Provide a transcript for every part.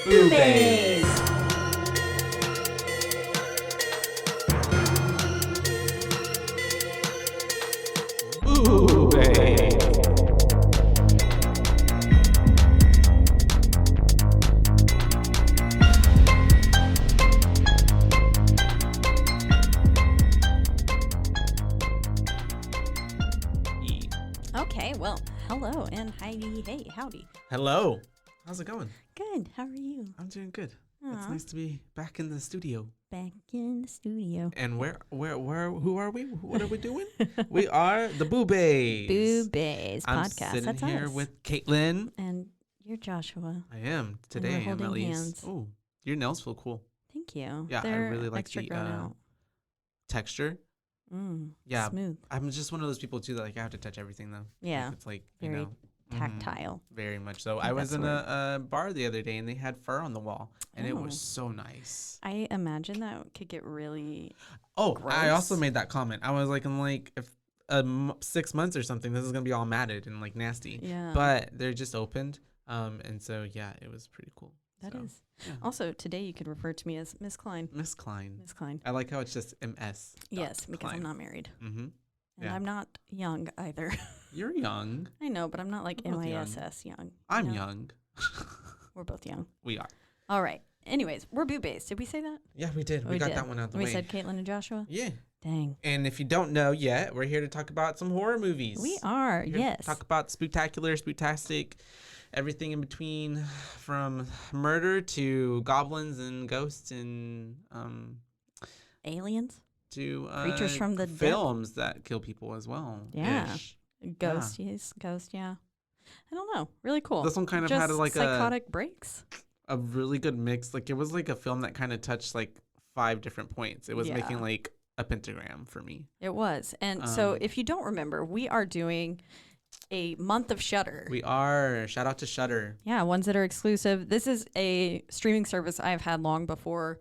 BooBaes. BooBaes. Okay, well, hello and Heidi. Hey, howdy. Hello. How's it going? Good. How are you? I'm doing good. Aw. It's nice to be back in the studio. Back in the studio. And who are we? What are we doing? We are the BooBaes. BooBaes I'm podcast. sitting That's here us. with Caitlin. And you're Joshua. I am today. we're I'm holding at least. hands. Oh, your nails feel cool. Thank you. Yeah, I They're really like extra the, grown out. Texture. Mm, Yeah, smooth. I'm just one of those people too that like I have to touch everything though. Yeah, Like, it's like very you know, tactile. very much so. I I think was that's in the a bar the other day and they had fur on the wall and it Oh. was so nice. I imagine that could get really. Oh, I also Gross. made that comment. I was like, I'm like, if 6 months or something, this is gonna be all matted and like nasty. Yeah. But they're just opened, and so yeah, it was pretty cool. That So, is. yeah. Also, today you could refer to me as Miss Klein. Miss Klein. Miss Klein. I like how it's just MS. Yes, because I'm not married. Mm-hmm. And Yeah. I'm not young either. You're young. I know, but I'm not like We're both young. MISS young. I'm No, young. We're both young. We are. All right. Anyways, we're BooBaes. Did we say that? Yeah, we did. We got did. that one out the We way. said Caitlin and Joshua? Yeah. Dang. And if you don't know yet, we're here to talk about some horror movies. We are, Here to yes. Talk about spooktacular, spooktastic, everything in between, from murder to goblins and ghosts and Aliens? to Creatures from the dead. films that kill people as well. Yeah. ish. Ghost, yes. Ghost, yeah. I don't know. Really cool. This one kind of Just had like psychotic breaks. a really good mix. Like it was like a film that kind of touched like 5 different points. It was making Yeah. like a pentagram for me. It was. And so Um, if you don't remember, we are doing a month of Shudder. We are. Shout out to Shudder. Yeah, ones that are exclusive. This is a streaming service I've had long before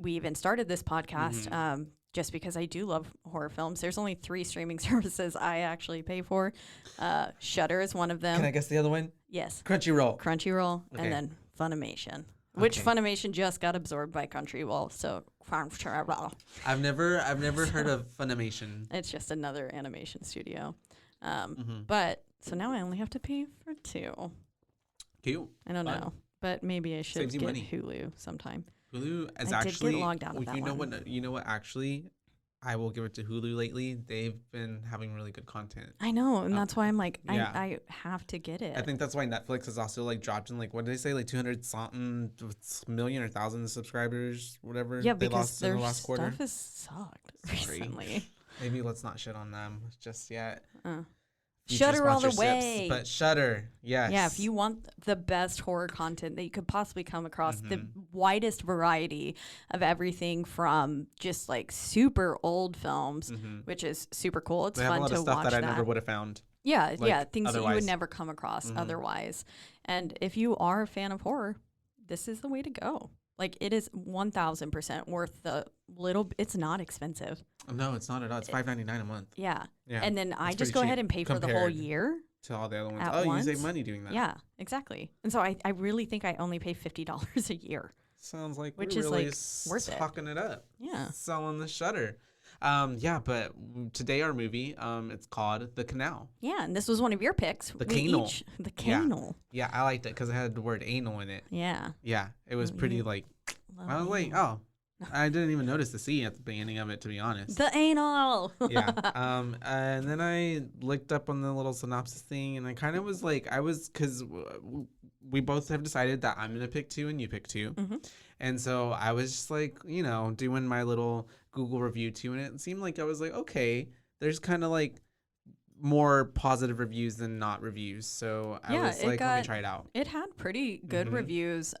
we even started this podcast. Mhm. Just because I do love horror films. There's only 3 streaming services I actually pay for. Shudder is one of them. Can I guess the other one? Yes, Crunchyroll. Crunchyroll, Okay. and then Funimation, which Okay. Funimation just got absorbed by Crunchyroll. So I've never heard of Funimation. it's just another animation studio. Mhm. But so now I only have to pay for 2. Cute. I don't Fun. know, but maybe I should Saves you get money. Hulu sometime. Hulu is I did get actually logged out of that you know one. what actually I will give it to Hulu lately. They've been having really good content. I know, and that's why I'm like, yeah. I have to get it. I think that's why Netflix has also like dropped in like what did they say like 200 something million or thousand subscribers whatever yeah, they because lost in their the last quarter. stuff has sucked Sorry. recently. Maybe let's not shit on them just yet. Future Shudder all the sponsorships, way. But Shudder, yes. Yeah, if you want the best horror content that you could possibly come across, the Mm-hmm. widest variety of everything from just like super old films, which is super cool. It's they have fun a lot to of stuff watch that I never would have found. Yeah, yeah, like, things that you would otherwise. never come across Mhm. otherwise. And if you are a fan of horror, this is the way to go. Like it is 1000% worth the little. It's not expensive. No, it's not at all. It's $5.99 a month. Yeah. Yeah. And then I it's just pretty go ahead cheap and pay for the whole compared year. to all the other ones. At Oh, you save once? money doing that. Yeah, exactly. And so I really think I only pay $50 a year. Sounds like Which we're is, really like, worth it. talking it up. Yeah. Selling the Shudder. Yeah, but today our movie, it's called The Canal. Yeah, and this was one of your picks. The We Canal. The Yeah. Canal. Yeah, I liked it because it had the word anal in it. Yeah. Yeah, it was Oh, pretty yeah. like, Love I was like, anal. oh, I didn't even notice the C at the beginning of it, to be honest. The anal. Yeah. And then I looked up on the little synopsis thing, and I kind of was like, because we both have decided that I'm gonna pick 2 and you pick 2, Mhm. and so I was just like, doing my little Google review too, and it seemed like I was like, okay, there's kind of like more positive reviews than not reviews, so I Yeah, was it like, let me got- try it out. It had pretty good Mhm. reviews.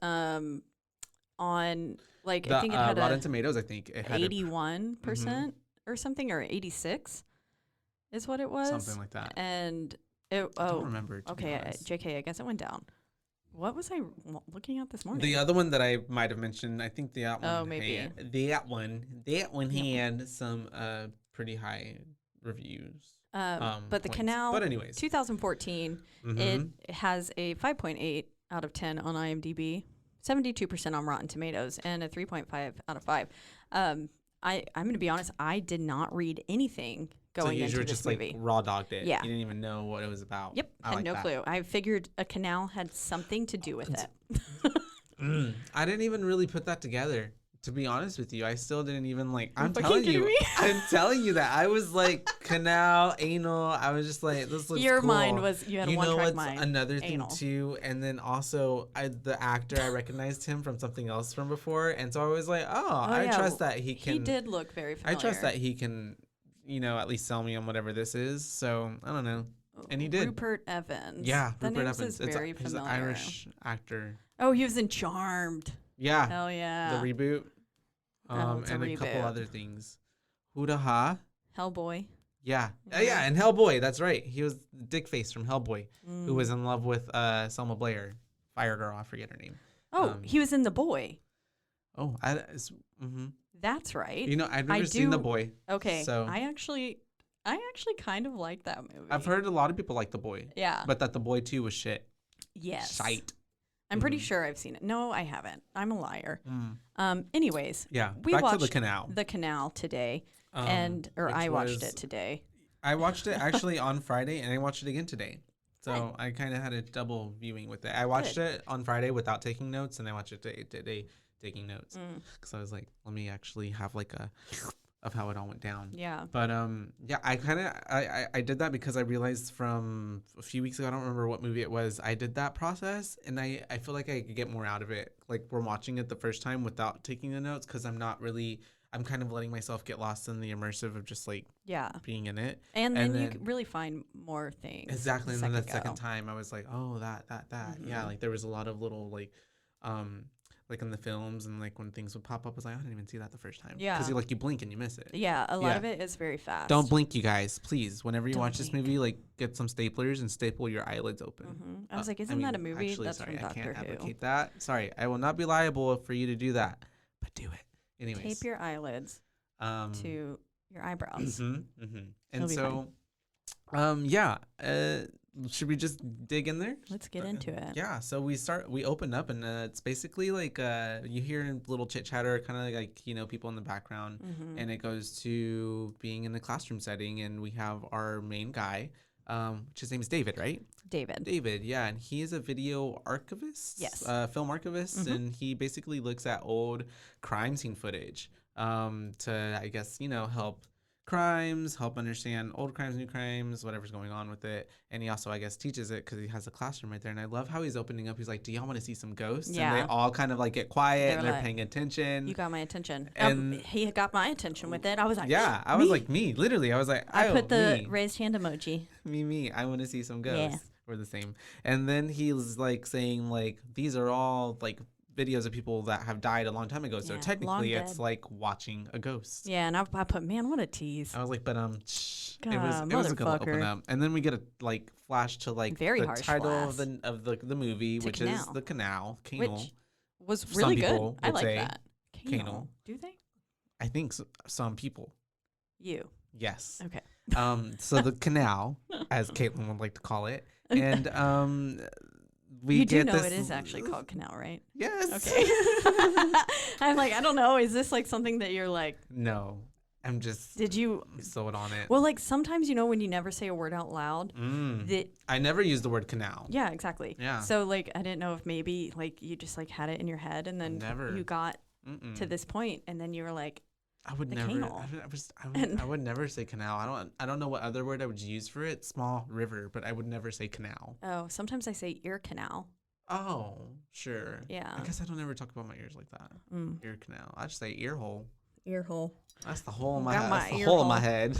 On like The I think it had Rotten a Tomatoes, I think it had 81% or something, or 86 is what it was. something like that. And it I don't remember. To be okay, honest. JK, I guess it went down. What was I looking at this morning? The other one that I might have mentioned, I think that one. Oh, maybe. that one had some pretty high reviews. but the points. Canal, But anyways, 2014, Mhm. it has a 5.8 out of 10 on IMDb, 72% on Rotten Tomatoes, and a 3.5 out of 5. I'm going to be honest, I did not read anything going into you were this just movie. like raw dogged it. Yeah. You didn't even know what it was about. Yep, I had like no that. clue. I figured a canal had something to do with it. I didn't even really put that together. To be honest with you, I still didn't even like. You're I'm fucking telling kidding you, me? I'm telling you that I was like canal, anal. I was just like, this looks Your cool. mind was, you had a one-track mind. Another Anal. thing too, and then also the actor, I recognized him from something else from before, and so I was like, I yeah, trust that he can. He did look very familiar. I trust that he can, at least sell me on whatever this is. So I don't know, and he did. Rupert Evans. Yeah, the Rupert names Evans. Is very He's an familiar. Irish actor. Oh, he was in Charmed. Yeah. Hell yeah. The reboot. It's a and a couple reboot. other things. Huda-Ha. Hellboy. Yeah. Yeah. Yeah, and Hellboy. That's right. He was Dickface from Hellboy, who was in love with Selma Blair. Fire Girl. I forget her name. Oh, he was in The Boy. Oh, That's right. I've never seen The Boy. Okay. So I actually kind of like that movie. I've heard a lot of people like The Boy. Yeah. But that The Boy 2 was shit. Yes. Shite. I'm pretty sure I've seen it. No, I haven't. I'm a liar. Anyways. Yeah. We Back watched to the Canal. The Canal today. I watched it today. I watched it actually on Friday, and I watched it again today. So I kind of had a double viewing with it. I watched it on Friday without taking notes, and I watched it today taking notes. Because I was like, let me actually have like of how it all went down. Yeah. But I did that because I realized from a few weeks ago, I don't remember what movie it was, I did that process, and I feel like I could get more out of it. Like, we're watching it the first time without taking the notes, because I'm kind of letting myself get lost in the immersive of just like being in it. And then you can really find more things. Exactly. And then the second time I was like, oh, that. Yeah. Like, there was a lot of little like in the films, and like when things would pop up, I was like, I didn't even see that the first time. Yeah. Because you blink and you miss it. Yeah. A lot of it is very fast. Don't blink, you guys. Please. Whenever you Don't watch this blink. movie, like, get some staplers and staple your eyelids open. I was like, isn't that a movie? Actually, That's sorry, from Doctor I can't Who. advocate that. Sorry, I will not be liable for you to do that, but do it. Anyways. Tape your eyelids to your eyebrows. And It'll be so, should we just dig in there? Let's get into it. Yeah, so we open up, and it's basically like you hear little chit chatter, kind of like people in the background, and it goes to being in a classroom setting, and we have our main guy, which his name is David, right? David, yeah, and he is a video archivist, Yes, film archivist, and he basically looks at old crime scene footage to, I guess, help understand old crimes, new crimes, whatever's going on with it. And he also, I guess, teaches it because he has a classroom right there. And I love how he's opening up. He's like, do y'all want to see some ghosts? Yeah. And they all kind of like get quiet and they're like, paying attention. You got my attention. And he got my attention with it. I was like, yeah, I was like, me. Literally, I was like, I put the me. raised hand emoji. Me. I want to see some ghosts. Yeah. We're the same. And then he's like saying, like, these are all like videos of people that have died a long time ago, so technically it's like watching a ghost. Yeah, and I put, man, what a tease. I was like, but God, it was a good open up. And then we get a like flash to like very the harsh title flash. of the movie, which Canal. is The Canal. Which was really good. I like that. Canal. Do they? I think some people. You. Yes. Okay. So the Canal, as Caitlin would like to call it, and you do know it is actually called Canal, right? Yes. Okay. I'm like, I don't know. Is this like something that you're like? No, I'm just. Did you sold on it? Well, like sometimes when you never say a word out loud, that I never use the word canal. Yeah, exactly. Yeah. So like, I didn't know if maybe like you just like had it in your head, and then you got to this point, and then you were like, I would never. Canal. I would never say canal. I don't know what other word I would use for it. Small river, but I would never say canal. Oh, sometimes I say ear canal. Oh, sure. Yeah. I guess I don't ever talk about my ears like that. Ear canal. I just say ear hole. Ear hole. That's the hole in my head. That's the hole in my head.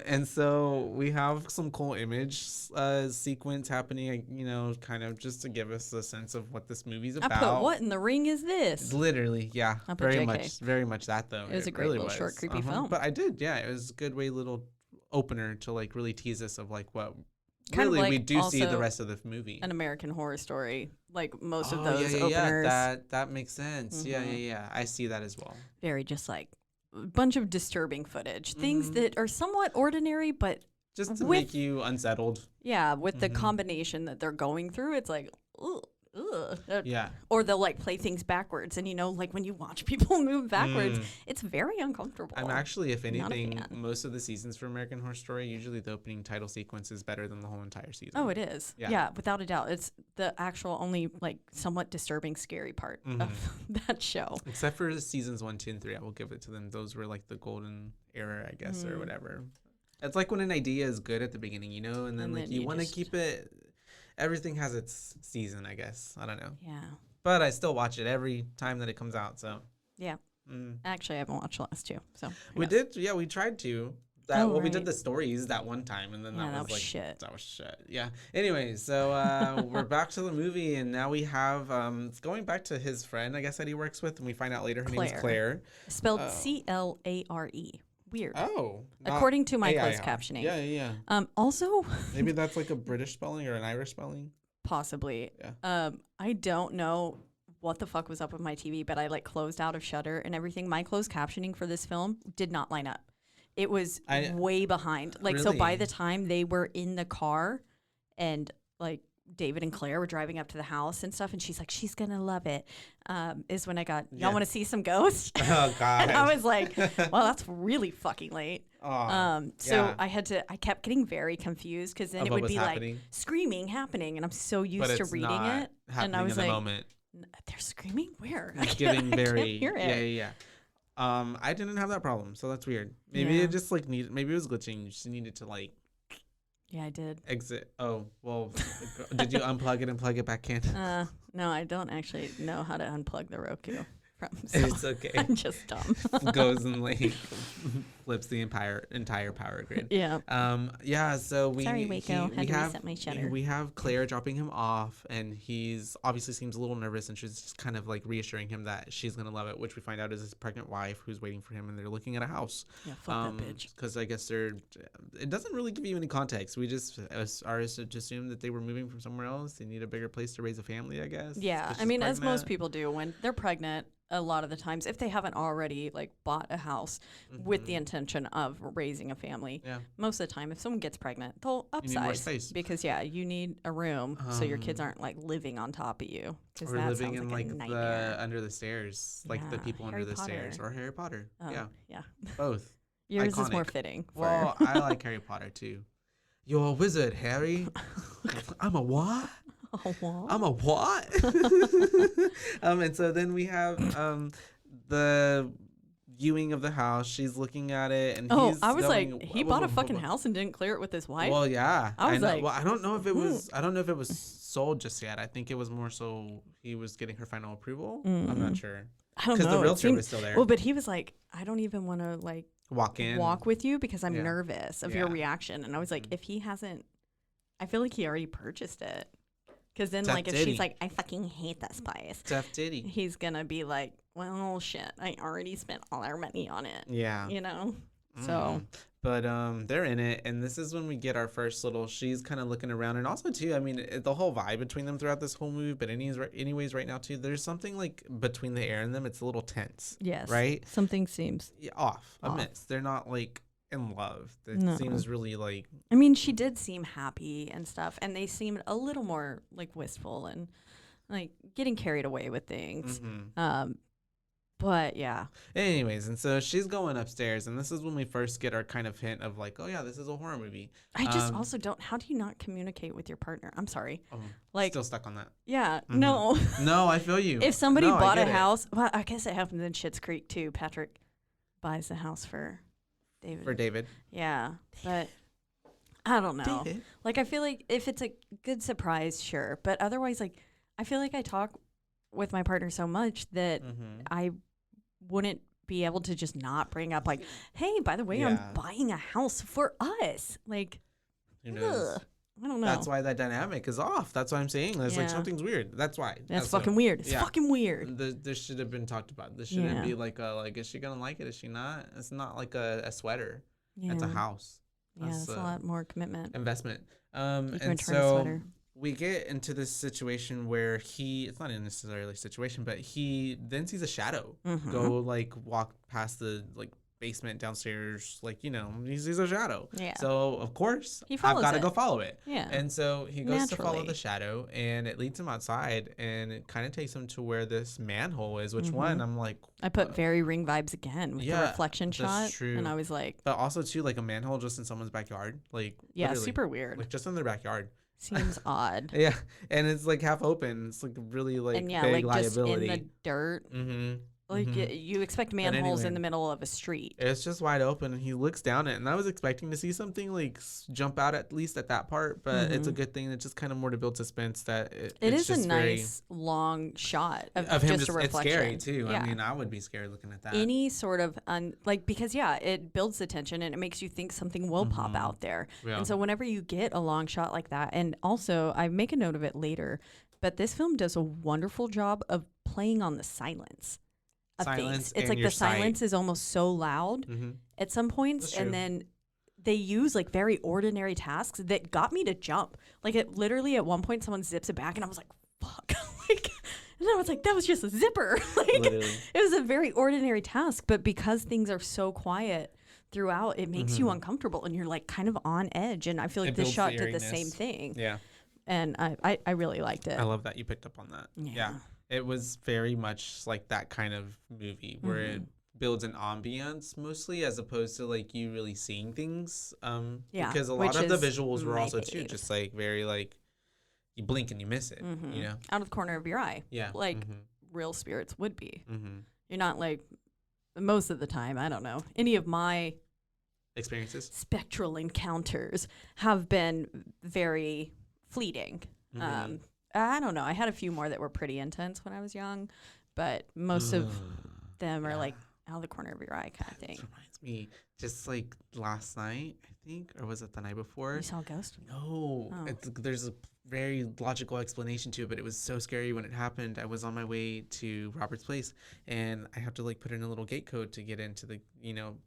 And so we have some cool image sequence happening, kind of just to give us a sense of what this movie's about. I put, what in the ring is this? Literally, yeah. I put very much that though. It was a great little short, creepy film. But I did, yeah. It was a good little opener to like really tease us of like what kind really of like we do see the rest of the movie. An American Horror Story, like most of those openers. Yeah, that makes sense. Yeah. I see that as well. Very just like a bunch of disturbing footage, things that are somewhat ordinary, but just to make you unsettled. Yeah, with the combination that they're going through, it's like, Yeah. Or they'll like play things backwards, and like when you watch people move backwards, it's very uncomfortable. I'm actually, if Not a anything, fan. most of the seasons for American Horror Story, usually the opening title sequence is better than the whole entire season. Oh, it is. Yeah. Yeah, without a doubt. It's the actual only like somewhat disturbing, scary part of that show. Except for seasons 1, 2, and 3, I will give it to them. Those were like the golden era, I guess, or whatever. It's like when an idea is good at the beginning, and then like you want to keep it. Everything has its season, I guess. I don't know. Yeah. But I still watch it every time that it comes out. So Yeah. Actually, I haven't watched the last two. So we did. Yeah, we tried to. We did the stories that one time, and then that was like shit. That was shit. Yeah. Anyway, so we're back to the movie, and now we have it's going back to his friend, I guess, that he works with, and we find out later her name is Claire. Spelled Clare. Weird. Oh. According to my closed captioning. Yeah. Also, maybe that's like a British spelling or an Irish spelling. Possibly. Yeah. I don't know what the fuck was up with my TV, but I like closed out of Shudder and everything. My closed captioning for this film did not line up. It was way behind. Like, so by the time they were in the car and like David and Claire were driving up to the house and stuff, and she's like, she's gonna love it, is when I got, y'all want to see some ghosts? Oh, God. And I was like, well, that's really fucking late. So I kept getting very confused because then it would be like screaming happening, and I'm so used to reading it. And I was like, they're screaming? Where? It's getting very, I can't hear it. Yeah. I didn't have that problem, so that's weird. Maybe it just like maybe it was glitching. You just needed to like. Yeah, I did. Exit. Oh, well, did you unplug it and plug it back in? No, I don't actually know how to unplug the Roku from. So it's okay. I'm just dumb. Goes and like flips the entire power grid. Yeah. Yeah. So we. Sorry, Waco. Had to reset my shutter. We have Claire dropping him off, and he's obviously seems a little nervous, and she's just kind of like reassuring him that she's gonna love it, which we find out is his pregnant wife who's waiting for him, and they're looking at a house. Yeah, fuck that bitch. Because I guess it doesn't really give you any context. We just are to assume that they were moving from somewhere else. They need a bigger place to raise a family, I guess. Yeah, I mean, as most people do when they're pregnant. A lot of the times, if they haven't already like bought a house with the intention of raising a family, most of the time, if someone gets pregnant, they'll upsize because you need a room so your kids aren't like living on top of you. Or that living in like the under the stairs, like the people under the stairs, or Harry Potter. Yeah, both. Yours Iconic. is more fitting. Well, I like Harry Potter too. You're a wizard, Harry. I'm a what? I'm a what? And so then we have the viewing of the house. She's looking at it, and I was like, he bought a fucking house and didn't clear it with his wife. Well, yeah, I was like, well, I don't know if it was. I don't know if it was sold just yet. I think it was more so he was getting her final approval. I'm not sure. I don't know. Because the realtor was still there. Well, but he was like, I don't even want to like walk with you because I'm nervous of your reaction. And I was like, if he hasn't, I feel like he already purchased it. Because then, like, if she's like, I fucking hate this place. Tough titty. He's going to be like, well, shit, I already spent all our money on it. Yeah. So. But they're in it. And this is when we get our first little, she's kind of looking around. And also, too, I mean, the whole vibe between them throughout this whole movie. But anyways, right now, too, there's something, like, between the air and them. It's a little tense. Yes. Right? Something seems off. Amiss. They're not, like, in love. It seems really like. I mean, she did seem happy and stuff, and they seemed a little more like wistful and like getting carried away with things. But yeah. Anyways, and so she's going upstairs, and this is when we first get our kind of hint of like, oh yeah, this is a horror movie. I just also don't. How do you not communicate with your partner? I'm sorry. Like still stuck on that. Yeah. No. No, I feel you. If somebody bought a house, well, I guess it happens in Schitt's Creek too. Patrick buys a house for David. For David. Yeah, but I don't know. David. Like, I feel like if it's a good surprise, sure. But otherwise, like, I feel like I talk with my partner so much that I wouldn't be able to just not bring up, like, hey, by the way, I'm buying a house for us. Like, who knows? I don't know. That's why that dynamic is off. That's what I'm saying. There's like something's weird. That's why. That's fucking weird. It's fucking weird. This should have been talked about. This shouldn't be like is she gonna like it? Is she not? It's not like a sweater. Yeah. It's a house. Yeah, that's a lot more commitment. Investment. And so we get into this situation where it's not necessarily a situation, but he then sees a shadow go like walk past the like basement downstairs, like, you know, he sees a shadow. Yeah. So of course He I've follows got to it. go follow it. Yeah. And so he goes to follow Naturally. the shadow, and it leads him outside, and it kind of takes him to where this manhole is, which one I'm like, I put very Ring vibes again with the reflection that's shot. true. And I was like, but also too, like a manhole just in someone's backyard, like yeah, literally, super weird. like just in their backyard. Seems odd. Yeah, and it's like half open. It's like really like And yeah, big like just liability. in the dirt. Mm-hmm. Like you expect manholes in the middle of a street. It's just wide open, and he looks down it, and I was expecting to see something like jump out at least at that part, but it's a good thing. It's just kind of more to build suspense. That it it's is a nice long shot of him. Just a reflection. It's scary too. Yeah. I mean, I would be scared looking at that. Any sort of because it builds the tension and it makes you think something will pop out there. Yeah. And so whenever you get a long shot like that, and also I make a note of it later, but this film does a wonderful job of playing on the silence. Silence. It's like the silence is almost so loud at some points, and then they use like very ordinary tasks that got me to jump. Like it literally at one point someone zips it back, and I was like, "Fuck!" Like, and I was like, "That was just a zipper." Like it was a very ordinary task, but because things are so quiet throughout, it makes you uncomfortable, and you're like kind of on edge. And I feel like this shot did the same thing. Yeah, and I really liked it. I love that you picked up on that. Yeah. It was very much like that kind of movie where it builds an ambiance mostly as opposed to like you really seeing things. Because a lot of the visuals were also too just like very like you blink and you miss it, you know? Out of the corner of your eye. Yeah. Like real spirits would be. You're not like, most of the time, I don't know, any of my experiences, spectral encounters have been very fleeting. I don't know. I had a few more that were pretty intense when I was young, but most of them are like out of the corner of your eye kind of thing. This reminds me, just like last night, I think, or was it the night before? You saw a ghost? No. Oh. There's a very logical explanation to it, but it was so scary when it happened. I was on my way to Robert's Place, and I have to like put in a little gate code to get into the,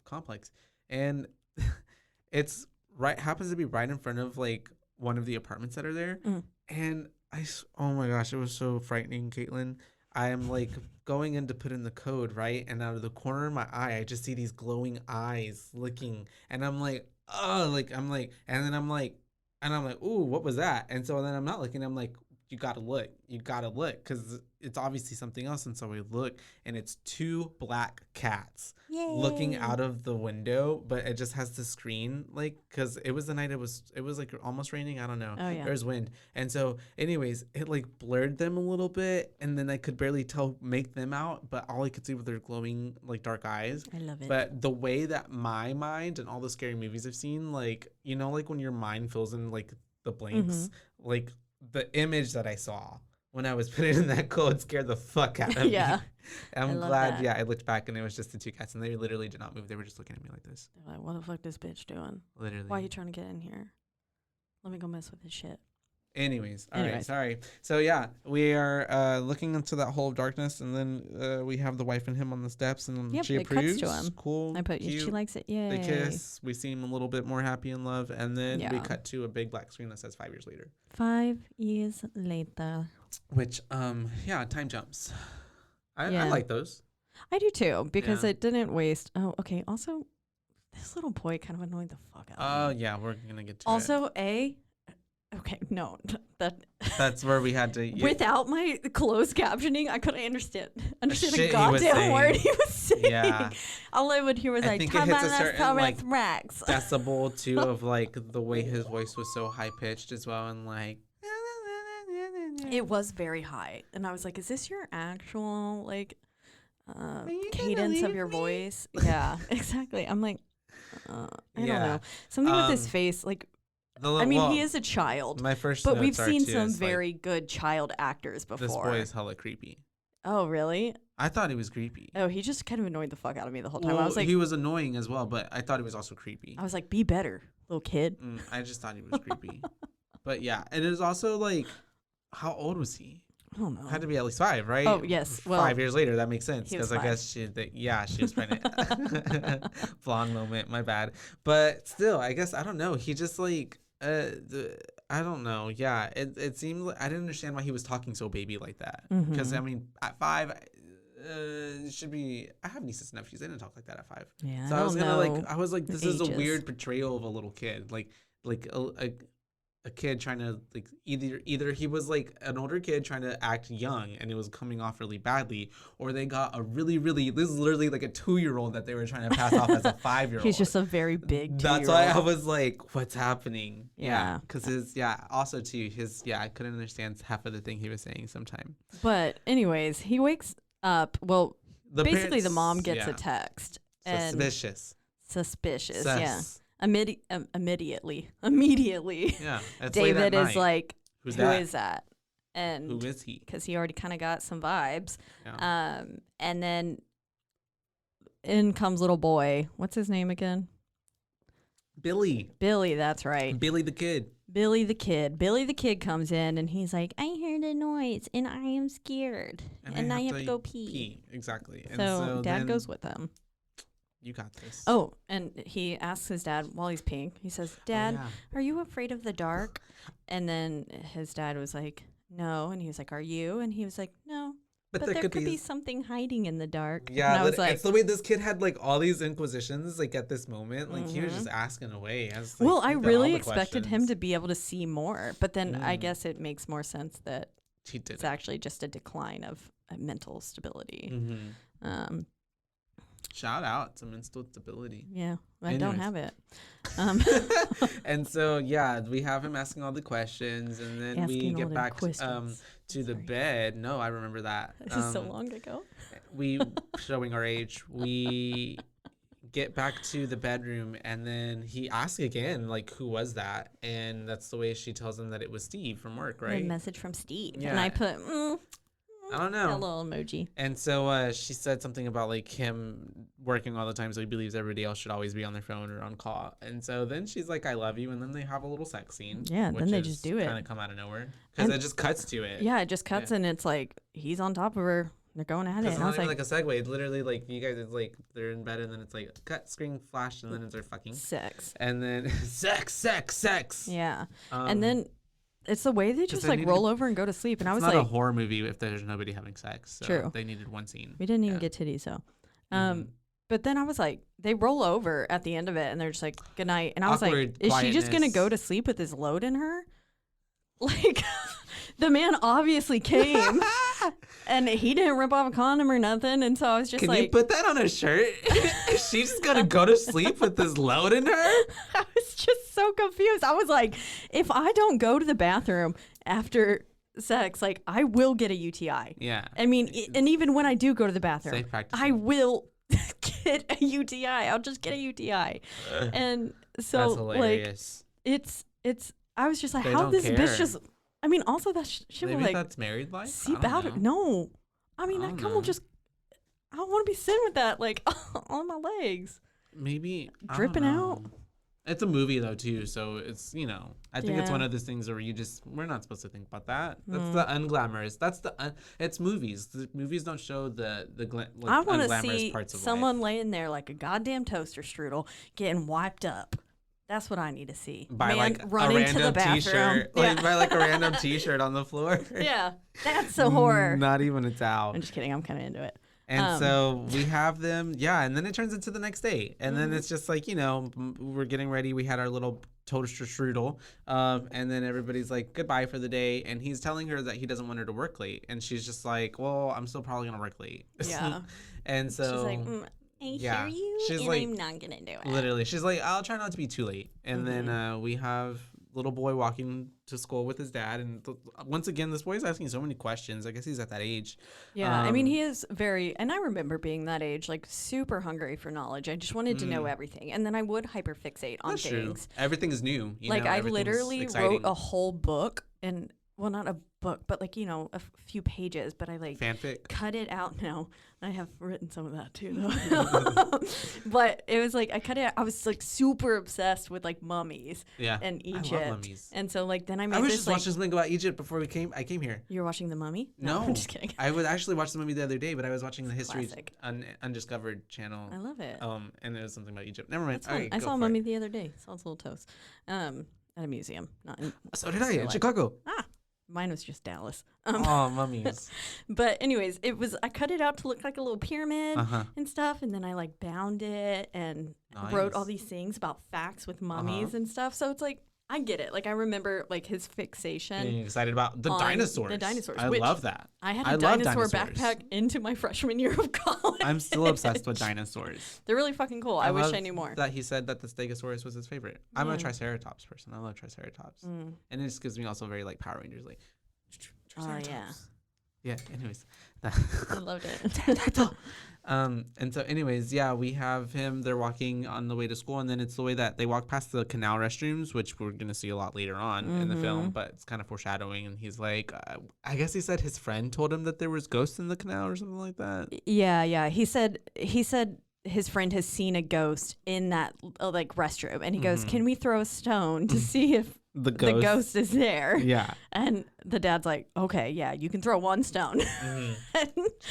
complex. And it's happens to be right in front of like one of the apartments that are there. And oh my gosh, it was so frightening, Caitlin. I am like going in to put in the code, right? And out of the corner of my eye, I just see these glowing eyes looking. And I'm like, and then I'm like, ooh, what was that? And so then I'm not looking. I'm like, you gotta look, because it's obviously something else. And so we look, and it's two black cats looking out of the window, but it just has the screen, like, because it was the night it was like almost raining. I don't know. Oh, yeah. There was wind, and so anyways, it like blurred them a little bit, and then I could barely make them out, but all I could see were their glowing like dark eyes. I love it. But the way that my mind and all the scary movies I've seen, like, like when your mind fills in like the blanks, like the image that I saw when I was putting in that code scared the fuck out of me. I'm glad. I looked back and it was just the two cats, and they literally did not move. They were just looking at me like this. They're like, what the fuck this bitch doing? Literally. Why are you trying to get in here? Let me go mess with his shit. Anyways, all right, sorry. So yeah, we are looking into that hole of darkness, and then we have the wife and him on the steps, and she approves. Cuts to him. Cool. I put cute. She likes it. Yay. They kiss. We seem a little bit more happy in love, and then we cut to a big black screen that says 5 years later. 5 years later. Which time jumps. I like those. I do too, because it didn't waste. Oh, okay. Also, this little boy kind of annoyed the fuck out of me. Oh yeah, we're gonna get to it. Okay, no, that's where we had to. Without my closed captioning, I couldn't understand a goddamn word he was saying. Yeah. All I would hear was like, "Time hits a certain like decibel too of like the way his voice was so high pitched as well, and like it was very high, and I was like, "Is this your actual like cadence of your voice?" Yeah, exactly. I'm like, I don't know, something with his face, like. He is a child. My first, but we've seen some very good child actors before. This boy is hella creepy. Oh, really? I thought he was creepy. Oh, he just kind of annoyed the fuck out of me the whole time. Well, I was like, he was annoying as well, but I thought he was also creepy. I was like, be better, little kid. I just thought he was creepy. But yeah, and it was also like, how old was he? I don't know. Had to be at least 5, right? Oh, yes. Well, 5 years later, that makes sense. Because I guess she was pregnant. Blonde moment, my bad. But still, I guess, I don't know. He just like, I don't know. Yeah, it seemed like I didn't understand why he was talking so baby like that. Because, at 5, should be. I have nieces and nephews. They didn't talk like that at 5. Yeah, So I was gonna I was like, this is a ages. weird portrayal of a little kid, like a kid trying to like either he was like an older kid trying to act young and it was coming off really badly, or they got a really this is literally like a 2-year-old that they were trying to pass off as a 5-year-old. He's just a very big 2-year-old. That's why I was like, what's happening? Yeah, because also too I couldn't understand half of the thing he was saying sometimes. But anyways, he wakes up. Well, basically parents, the mom gets a text. Suspicious. Yeah. Immediately. Yeah. David is like, who is that? And who is he? Because he already kind of got some vibes. Yeah. And then in comes little boy. What's his name again? Billy. That's right. Billy the kid. Billy the kid comes in and he's like, I heard a noise and I am scared and I have to go pee. Exactly. So dad goes with him. You got this. Oh, and he asks his dad while he's peeing. He says, Dad, are you afraid of the dark? And then his dad was like, no. And he was like, are you? And he was like, no. But there could be something hiding in the dark. Yeah, and I was like, it's the way this kid had like all these inquisitions like at this moment. Like he was just asking away. I really expected him to be able to see more. But then I guess it makes more sense that it's actually just a decline of mental stability. Mm-hmm. Shout out to mental stability. Yeah, I don't have it. And so, we have him asking all the questions, and then we get back to the bed. No, I remember that. This is so long ago. We, showing our age, we get back to the bedroom, and then he asks again, like, who was that? And that's the way she tells him that it was Steve from work, right? A message from Steve. Yeah. And I put, I don't know. A little emoji. And so she said something about like him working all the time, so he believes everybody else should always be on their phone or on call. And so then she's like, I love you. And then they have a little sex scene. Yeah, then they just do it. Kind of come out of nowhere. Because it just cuts to it. Yeah, it just cuts and it's like, he's on top of her. They're going at it. It's not even like a segue. It's literally like you guys, it's like they're in bed and then it's like cut, screen, flash, and then it's their fucking sex. And then sex. Yeah. And then it's the way they just like roll over and go to sleep. And I was like, it's not a horror movie if there's nobody having sex. So true. They needed one scene. We didn't even get titties, so. But then I was like, they roll over at the end of it and they're just like, good night. And I was like, is she just going to go to sleep with this load in her? Like, the man obviously came and he didn't rip off a condom or nothing. And so I was just Can you put that on a shirt? Is she just going to go to sleep with this load in her? I was just so confused. I was like, if I don't go to the bathroom after sex, like, I will get a UTI. Yeah. I mean, and even when I do go to the bathroom, I will get a UTI. I'll just get a UTI. And so, that's hilarious. Like, it's, I was just like, how this bitch just, I mean, also that shit will like, that's married life? Seep out. No. I mean, that cum will just, I don't want to be sitting with that, like, on my legs. Maybe. Dripping out. It's a movie though too, so it's, I think it's one of those things where we're not supposed to think about that. That's the unglamorous. It's movies. The movies don't show the I want to see parts of someone laying there like a goddamn toaster strudel getting wiped up. That's what I need to see. By like running a random to the bathroom. T-shirt. Like by like a random T-shirt on the floor. Yeah, that's a horror. Not even a towel. I'm just kidding. I'm kind of into it. And so we have them, and then it turns into the next day. And then it's just like, we're getting ready. We had our little toaster strudel. And then everybody's like, goodbye for the day. And he's telling her that he doesn't want her to work late. And she's just like, well, I'm still probably going to work late. Yeah. And so she's like, I hear you, she's and like, I'm not going to do it. Literally. She's like, I'll try not to be too late. And then we have little boy walking to school with his dad, and once again this boy's asking so many questions. I guess he's at that age. I mean, he is very, and I remember being that age, like super hungry for knowledge. I just wanted to know everything, and then I would hyperfixate on things. True. Everything is new, like I literally wrote a whole book, and well, not a book, but like, a few pages, but I like fanfic cut it out. No, I have written some of that too though. But it was like I cut it out. I was like super obsessed with like mummies and Egypt. I love mummies. And so like then I made I was just watching something about Egypt before I came here. You were watching The Mummy? No, I'm just kidding. I would actually watch the movie the other day, but I was watching the History Undiscovered channel. I love it. And it was something about Egypt. Never mind. Right, I saw a mummy the other day. Saw its little toes. At a museum. Not in so did I in Chicago. Mine was just Dallas. Oh, mummies. But anyways, I cut it out to look like a little pyramid and stuff. And then I like bound it and wrote all these things about facts with mummies and stuff. So it's like, I get it. Like, I remember like his fixation. Being excited about the dinosaurs. The dinosaurs. I love that. I had a dinosaur backpack into my freshman year of college. I'm still obsessed with dinosaurs. They're really fucking cool. I wish I knew more. That he said that the Stegosaurus was his favorite. I'm a Triceratops person. I love Triceratops. And it just gives me also very like Power Rangers, like Triceratops. Oh, yeah. Anyways. I loved it. And so anyways, yeah, we have him. They're walking on the way to school, and then it's the way that they walk past the canal restrooms, which we're gonna see a lot later on in the film, but it's kind of foreshadowing. And he's like, I guess he said his friend told him that there was ghosts in the canal or something like that. Yeah. He said his friend has seen a ghost in that like restroom, and he goes, "Can we throw a stone to see if the ghost is there?" Yeah. And the dad's like, "Okay, yeah, you can throw one stone."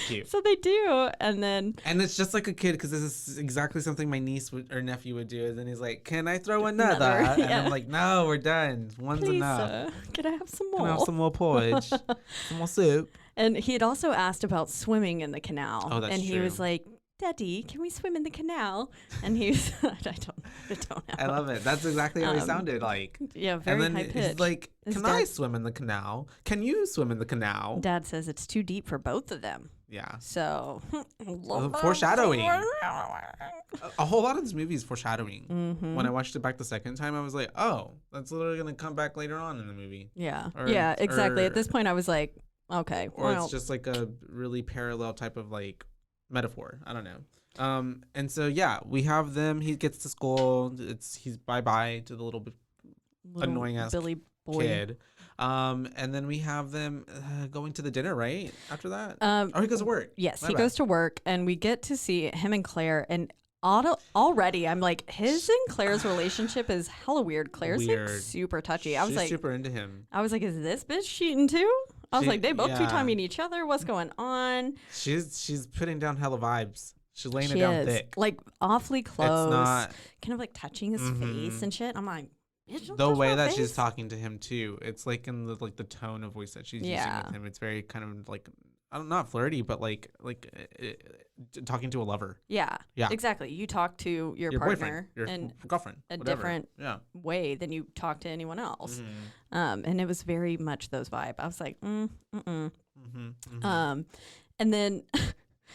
Cute. So they do, and it's just like a kid, because this is exactly something my niece or nephew would do. And then he's like, "Can I throw another?" And I'm like, "No, we're done. One's Please, enough. Can I have some more? Can I have some more porridge, some more soup?" And he had also asked about swimming in the canal. Oh, that's and he true. was like, "Daddy, can we swim in the canal?" And he's, I don't know. I love it. That's exactly how he sounded like. Yeah, very high pitched. He's like, "Can I swim in the canal? Can you swim in the canal?" Dad says it's too deep for both of them. Yeah. So, foreshadowing. A whole lot of this movie is foreshadowing. When I watched it back the second time, I was like, "Oh, that's literally going to come back later on in the movie." Yeah. Yeah, exactly. At this point, I was like, okay. Or it's just like a really parallel type of like metaphor. I don't know. And so yeah, we have them. He gets to school. He's bye to the little annoying ass Billy boy kid. And then we have them going to the dinner right after that. Or he goes to work. Yes, he goes to work, and we get to see him and Claire. And already, I'm like, his and Claire's relationship is hella weird. Claire's like super touchy. I was like, super into him. I was like, is this bitch cheating too? I was like, they both two-timing each other. What's going on? She's putting down hella vibes. She's laying it down thick. Like awfully close. It's not kind of like touching his face and shit. I'm like, the way that she's talking to him too. It's like in the tone of voice that she's using with him. It's very kind of like, not flirty, but like talking to a lover. Yeah. Exactly. You talk to your partner, boyfriend, your girlfriend, a different way than you talk to anyone else. And it was very much those vibe. I was like, and then.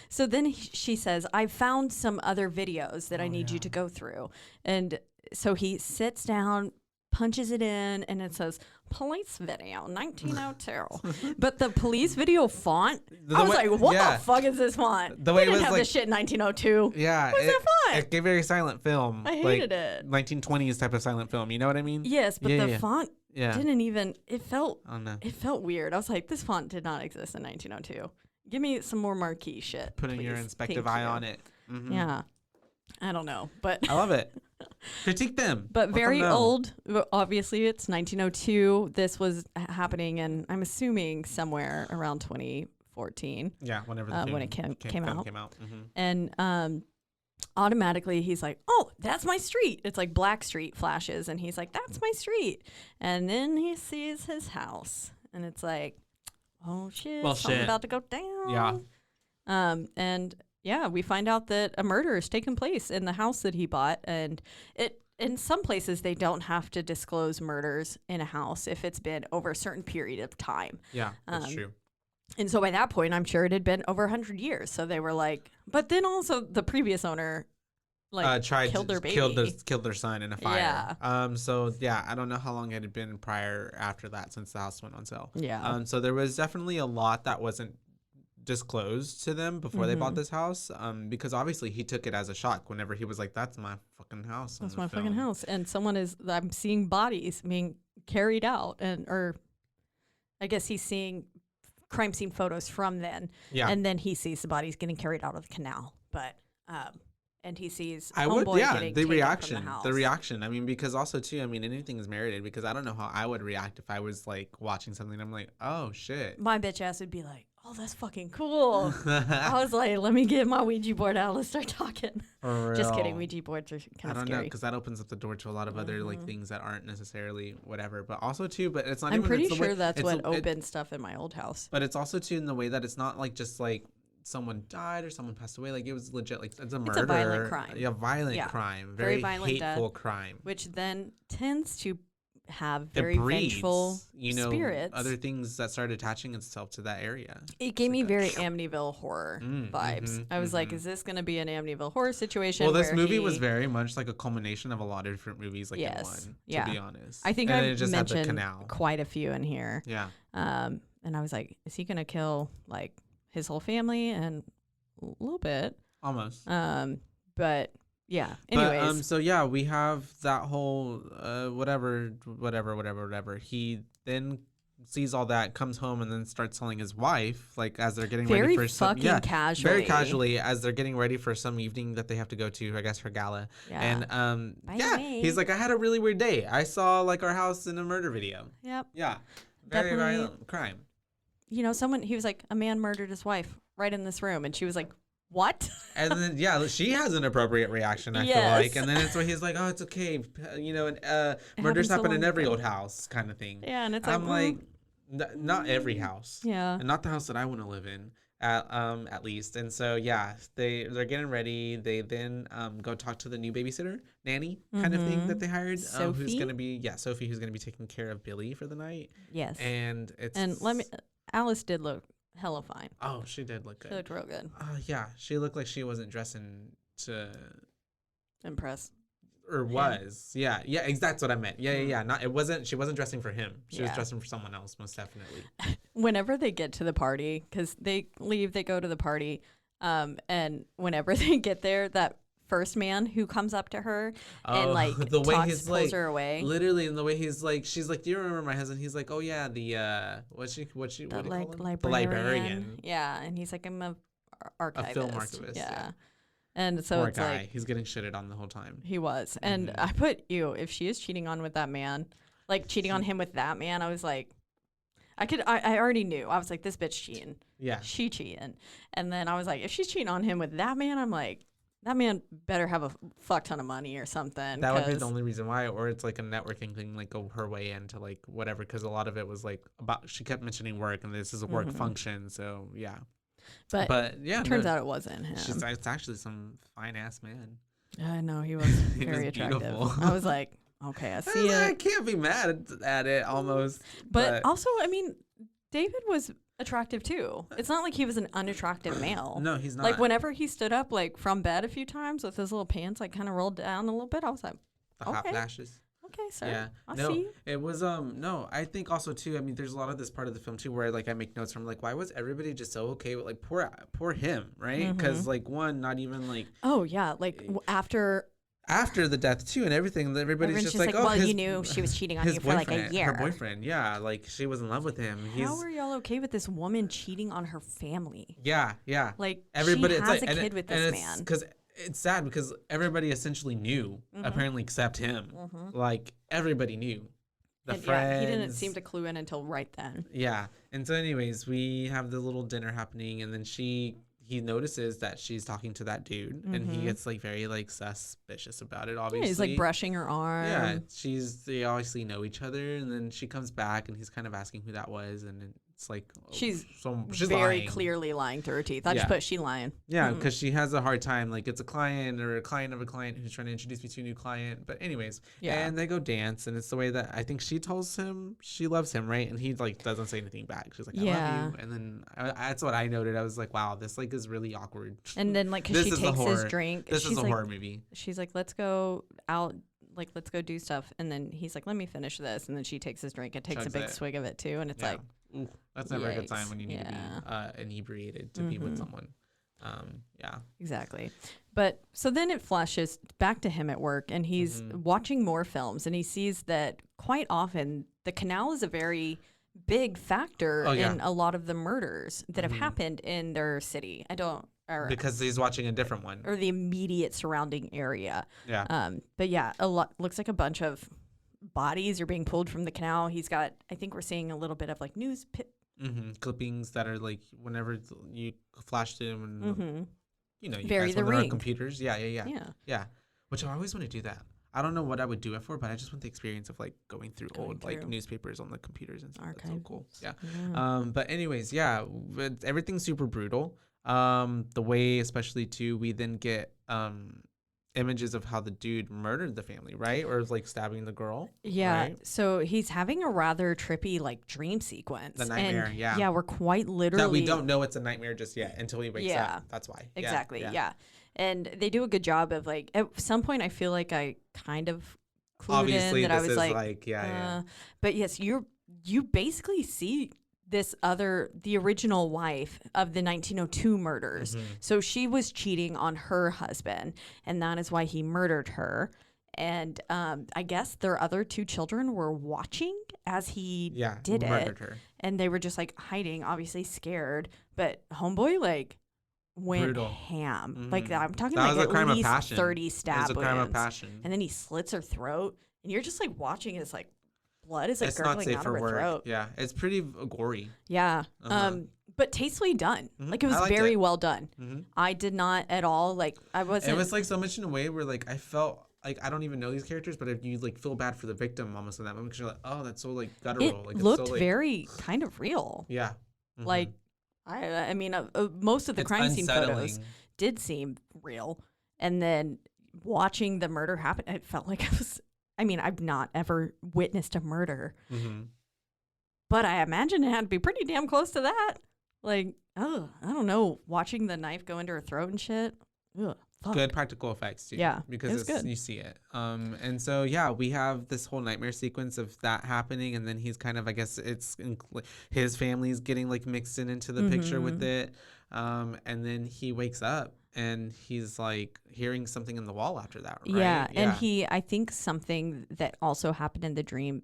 So then she says, "I found some other videos that I need you to go through." And so he sits down, punches it in, and it says, "Police video, 1902." But the police video font, I was like, what the fuck is this font? The way we didn't it was have like, this shit in 1902. Yeah. What's that font? It gave very silent film. I hated it. 1920s type of silent film. You know what I mean? Yes, but the font didn't even, it felt weird. I was like, this font did not exist in 1902. Give me some more marquee shit. Putting your inspective eye on it. Yeah. I don't know, but I love it. Critique them. But very old. Obviously, it's 1902. This was happening, and I'm assuming somewhere around 2014. Yeah, whenever when it came out. Mm-hmm. And automatically, he's like, "Oh, that's my street." It's like Black Street flashes, and he's like, "That's my street." And then he sees his house, and it's like, "Oh shit, something's about to go down." Yeah. And yeah, we find out that a murder has taken place in the house that he bought, and in some places they don't have to disclose murders in a house if it's been over a certain period of time. Yeah, that's true. And so by that point, I'm sure it had been over 100 years. So they were like, but then also the previous owner killed their baby, killed their son in a fire. Yeah. So yeah, I don't know how long it had been prior after that since the house went on sale. Yeah. So there was definitely a lot that wasn't disclosed to them before they bought this house, because obviously he took it as a shock whenever he was like, "That's my fucking house." That's my fucking house, and I'm seeing bodies being carried out, or I guess he's seeing crime scene photos from then, and then he sees the bodies getting carried out of the canal, but and he sees getting the reaction from the house. The reaction. I mean, because also too, I mean, anything is merited, because I don't know how I would react if I was like watching something and I'm like, "Oh shit." My bitch ass would be like, oh, that's fucking cool. I was like, let me get my Ouija board out. Let's start talking. Just kidding. Ouija boards are kind of scary. I don't know, because that opens up the door to a lot of other like things that aren't necessarily whatever. But also too, but it's not. I'm pretty sure that's what opened stuff in my old house. But it's also too in the way that it's not like just like someone died or someone passed away. Like it was legit. Like it's a murder. It's a violent crime. Yeah, violent crime. Very violent, hateful crime. Which then tends to have very vengeful spirits. Other things that start attaching itself to that area. It gave me very Amityville horror vibes. I was like, is this going to be an Amityville horror situation? Well, this movie was very much like a culmination of a lot of different movies, like in one, to be honest. I think I mentioned quite a few in here. Yeah. And I was like, is he going to kill like his whole family? And a little bit. Almost. But yeah. Anyways. But, so yeah, we have that whole whatever. He then sees all that, comes home, and then starts telling his wife, like as they're getting ready for some very casually as they're getting ready for some evening that they have to go to, I guess, her gala. Yeah. And he's like, I had a really weird day. I saw like our house in a murder video. Yep. Yeah. Very violent crime. You know, he was like, a man murdered his wife right in this room, and she was like, what? And then she has an appropriate reaction, I feel like, and then it's when he's like, oh, it's okay, you know, and murders happen in every old house, kind of thing. Yeah, and it's like, I'm like, not every house, and not the house that I want to live in, at least. And so they're getting ready. They then go talk to the new babysitter, nanny kind of thing that they hired, who's gonna be Sophie, who's gonna be taking care of Billy for the night. Yes, and Alice did look hella fine. Oh, she did look good. She looked real good. Yeah, she looked like she wasn't dressing to impress. Or was. Yeah, that's what I meant. Yeah. She wasn't dressing for him. She was dressing for someone else, most definitely. Whenever they get to the party, because they leave, they go to the party, and whenever they get there, that first man who comes up to her and like the way he's pulls her away. Literally, and the way he's like, she's like, do you remember my husband? He's like, oh yeah, what do you call him? The librarian. Yeah, and he's like, I'm a archivist. A film archivist. Yeah. And so poor it's guy. like He's getting shitted on the whole time. He was. And I put if she is cheating on with that man, like cheating on him with that man, I was like, I already knew. I was like, this bitch cheating. Yeah. She cheating. And then I was like, if she's cheating on him with that man, I'm like, that man better have a fuck ton of money or something. That would be the only reason why, or it's like a networking thing, like go her way into like whatever, because a lot of it was like she kept mentioning work, and this is a work function, so yeah. But yeah, turns out it wasn't him. It's actually some fine ass man. I know he was very attractive. Beautiful. I was like, okay, I see it. I can't be mad at it almost. But also, I mean, David was attractive too. It's not like he was an unattractive male. No, he's not. Like whenever he stood up like from bed a few times with his little pants like kind of rolled down a little bit, I was like, the hot flashes. Okay, sir. Yeah. I see you. It was no, I think also too, I mean, there's a lot of this part of the film too where like I make notes from like, why was everybody just so okay with like poor him, right? Because like not even like like after the death too and everything, everybody's just like, oh, well, you knew she was cheating on you for like a year. Her boyfriend, yeah, like she was in love with him. How are y'all okay with this woman cheating on her family? Yeah. Like everybody she has a kid with this man. Because it's sad because everybody essentially knew, apparently except him. Like everybody knew. The friends. He didn't seem to clue in until right then. Yeah, and so anyways, we have the little dinner happening, and then he notices that she's talking to that dude, and he gets like very like suspicious about it. Obviously, he's like brushing her arm. Yeah, they obviously know each other, and then she comes back, and he's kind of asking who that was, and it's like she's very lying. Clearly lying through her teeth. I just put she lying. Yeah, because she has a hard time. Like it's a client or a client of a client who's trying to introduce me to a new client. But anyways, and they go dance, and it's the way that I think she tells him she loves him, right? And he like doesn't say anything back. She's like, I love you, and then that's what I noted. I was like, wow, this like is really awkward. And then like because she takes his drink. This is a horror movie. She's like, let's go out. Like, let's go do stuff. And then he's like, let me finish this. And then she takes his drink and takes a big swig of it too. And it's like, ooh, that's never a good sign when you need to be inebriated to be with someone. Exactly. But so then it flashes back to him at work, and he's watching more films, and he sees that quite often the canal is a very big factor in a lot of the murders that have happened in their city. Because he's watching a different one. Or the immediate surrounding area. Yeah. But yeah, looks like a bunch of bodies are being pulled from the canal. He's got, I think we're seeing a little bit of like clippings that are like whenever you flash them and you know, you Bury guys the when there are ring. computers. Yeah. Which I always want to do that. I don't know what I would do it for, but I just want the experience of like going through old like newspapers on the computers and stuff. That's so cool. Yeah. But anyways, yeah, everything's super brutal. The way, especially too, we then get images of how the dude murdered the family, right? Or like stabbing the girl. Yeah. Right? So he's having a rather trippy like dream sequence. The nightmare, and, yeah. Yeah, we're quite literally. That we don't know it's a nightmare just yet until he wakes up. That's why. Exactly. Yeah. And they do a good job of like at some point I feel like I kind of clued Obviously, in that this I was is like yeah. But yes, you basically see the original wife of the 1902 murders. So she was cheating on her husband, and that is why he murdered her. And I guess their other two children were watching as he did murdered it. Her. And they were just like hiding, obviously scared. But homeboy like went Brutal. ham. Like I'm talking that like was a crime at least of passion. 30 stab wounds. It was a crime of passion. And then he slits her throat, and you're just like watching as like blood is like it's gurgling not safe out for of her work. throat. Yeah, it's pretty gory. Yeah. But tastefully done. Like it was very well done. I did not at all like I wasn't. It was like so much in a way where like I felt like I don't even know these characters, but if you like feel bad for the victim almost in that moment, because you're like, oh, that's so like guttural. It like, looked it's so, like, very kind of real. Yeah. Like I mean, most of the crime scene photos did seem real, and then watching the murder happen, it felt like I was. I mean, I've not ever witnessed a murder, but I imagine it had to be pretty damn close to that. Like, oh, I don't know, watching the knife go into her throat and shit. Ugh, fuck. Good practical effects too. Yeah, because good. You see it. And so yeah, we have this whole nightmare sequence of that happening, and then he's kind of, I guess it's his family's getting like mixed into the picture with it. And then he wakes up and he's like hearing something in the wall after that, right? Yeah, and I think something that also happened in the dream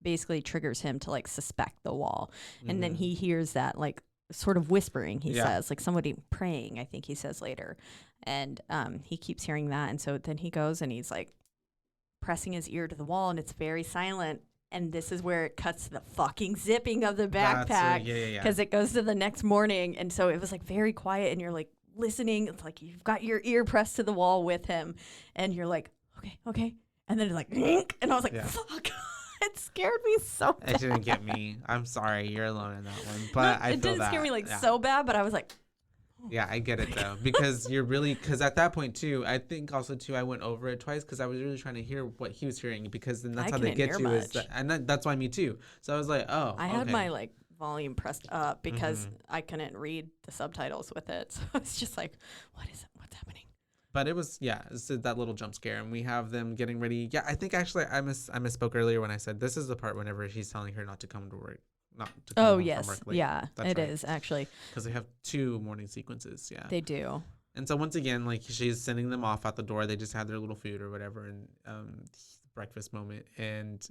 basically triggers him to like suspect the wall. And then he hears that like sort of whispering, he says, like somebody praying, I think he says later. And he keeps hearing that. And so then he goes and he's like pressing his ear to the wall, and it's very silent. And this is where it cuts to the fucking zipping of the backpack because it goes to the next morning. And so it was like very quiet, and you're like listening. It's like you've got your ear pressed to the wall with him, and you're like, okay. And then it's like, and I was like, fuck. It scared me so bad. It didn't get me. I'm sorry, you're alone in that one. But it didn't scare me like so bad, but I was like, yeah, I get it though, because because at that point too, I think also too, I went over it twice because I was really trying to hear what he was hearing, because then that's how they get you that's why me too. So I was like, oh, I had my like volume pressed up because I couldn't read the subtitles with it, so it's just like, what's happening? But it was it's that little jump scare, and we have them getting ready. Yeah, I think actually I misspoke earlier when I said this is the part whenever he's telling her not to come to work. Not to come home from work late. Yeah, that's it is actually. Because they have 2 morning sequences, yeah. They do. And so once again, like she's sending them off at the door. They just had their little food or whatever, and breakfast moment, and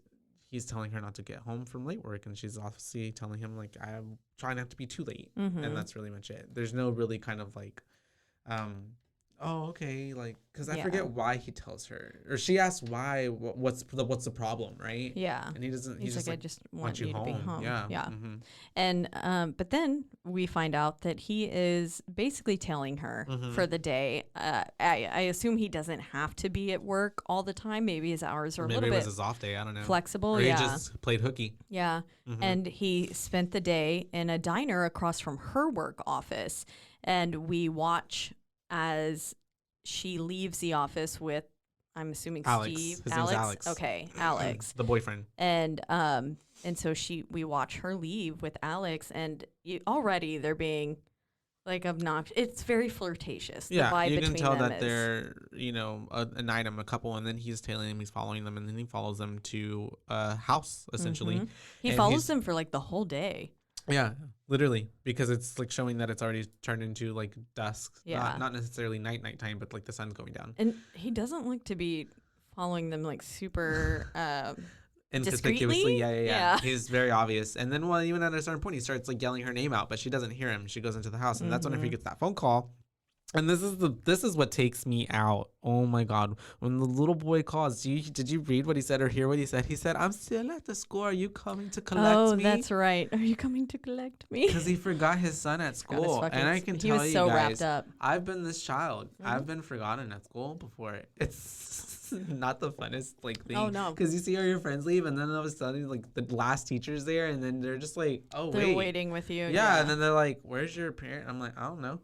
he's telling her not to get home from late work, and she's obviously telling him like, I'm trying not to be too late, and that's really much it. There's no really kind of like, oh, okay, like, because I forget why he tells her, or she asks why, what's the problem, right? Yeah. And he doesn't. He's like, I just want you to be home. Yeah. And but then we find out that he is basically telling her for the day. I assume he doesn't have to be at work all the time. Maybe his hours are a little bit. Maybe it was his off day. I don't know. Flexible. Or he just played hooky. Yeah. And he spent the day in a diner across from her work office, and we watch as she leaves the office with, I'm assuming, Alex. Steve. His name's Alex. Okay, Alex. The boyfriend. And so we watch her leave with Alex, and already they're being like obnoxious. It's very flirtatious. Yeah, the vibe you can tell that is, they're an item, a couple, and then he's tailing them, he's following them, and then he follows them to a house essentially. He follows them for like the whole day. Yeah, literally, because it's like showing that it's already turned into like dusk. Yeah. Not necessarily nighttime, but like the sun's going down. And he doesn't look to be following them like super inconspicuously. Yeah. He's very obvious. And then even at a certain point, he starts like yelling her name out, but she doesn't hear him. She goes into the house, and that's whenever he gets that phone call. And this is what takes me out Oh my God. When the little boy calls, did you read what he said or hear what he said? He said, I'm still at the school. Are you coming to collect me? Oh, that's right. Are you coming to collect me? Because he forgot his son at school. And I can tell you guys, wrapped up. I've been this child. I've been forgotten at school before. It's not the funnest like thing. Oh, no. Because you see all your friends leave and then all of a sudden like the last teacher's there and then they're just like, oh, they're waiting with you. Yeah. And then they're like, where's your parent? I'm like, I don't know.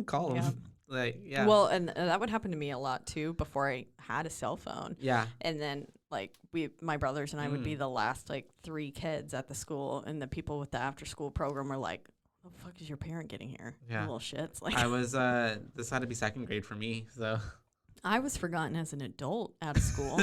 Call him. Yeah. Like, yeah. Well, and that would happen to me a lot too before I had a cell phone. Yeah. And then like my brothers and I would be the last like 3 kids at the school, and the people with the after school program were like, "What the fuck is your parent getting here?" Yeah. Little shits. Like I was this had to be 2nd grade for me, so I was forgotten as an adult out of school.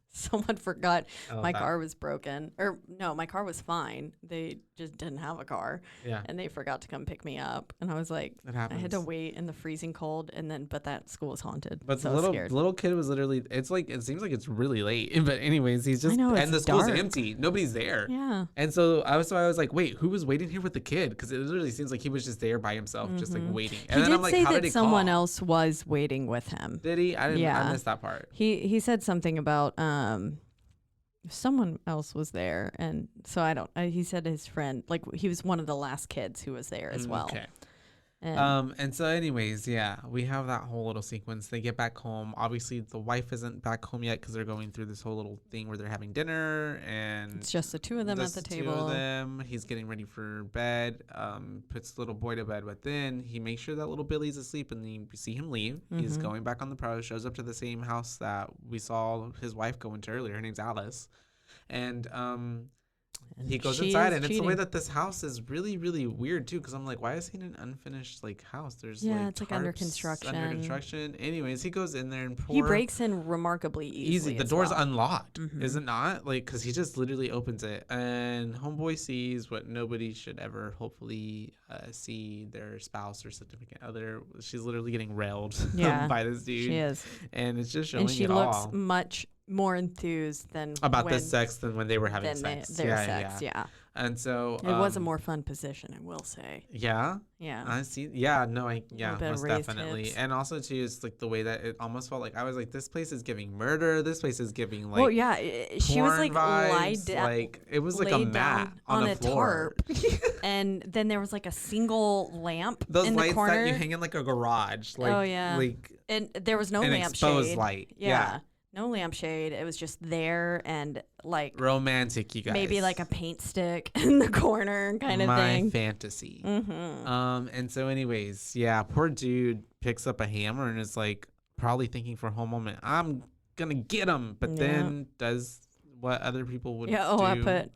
Someone forgot my car was broken. Or no, my car was fine. They just didn't have a car. Yeah. And they forgot to come pick me up. And I was like, I had to wait in the freezing cold, and then but that school was haunted. But so the little kid was literally, it's like, it seems like it's really late. But anyways, he's just, and the school's empty. Nobody's there. Yeah. And so I was like, wait, who was waiting here with the kid? Because it literally seems like he was just there by himself, just like waiting. And then I'm like, how did he call? Someone else was waiting with him. Did he? I missed that part. He said something about someone else was there, and so he said his friend, like he was one of the last kids who was there as well. Okay. And so anyways, yeah, we have that whole little sequence. They get back home. Obviously the wife isn't back home yet because they're going through this whole little thing where they're having dinner, and it's just the 2 of them at the table. 2 of them. He's getting ready for bed, puts little boy to bed, but then he makes sure that little Billy's asleep, and then you see him leave. He's going back on the pro, shows up to the same house that we saw his wife go into earlier. Her name's Alice. And he goes inside, and it's the way that this house is really, really weird too. Because I'm like, why is he in an unfinished like house? There's it's like under construction. Anyways, he goes in there and he breaks in remarkably easily. The door's unlocked, is it not? Like, because he just literally opens it, and homeboy sees what nobody should ever hopefully see: their spouse or significant other. She's literally getting railed by this dude. She is, and it's just showing and she looks much more enthused than about this sex than when they were having sex. Their sex. And so it was a more fun position, I will say. Yeah. I see. Yeah. No. Most definitely. Hips. And also too, it's like the way that it almost felt like I was like, this place is giving murder. This place is giving like. Well, yeah. She was like lied down. Like it was like a mat on a tarp, and then there was like a single lamp. Those in lights the corner that you hang in like a garage. Like, like. And there was no lampshade. Exposed light. Yeah. No lampshade. It was just there, and like romantic, you guys. Maybe like a paint stick in the corner kind of thing. My fantasy. And so anyways, yeah, poor dude picks up a hammer and is like probably thinking for a whole moment, I'm gonna get him, but then does what other people would do. I put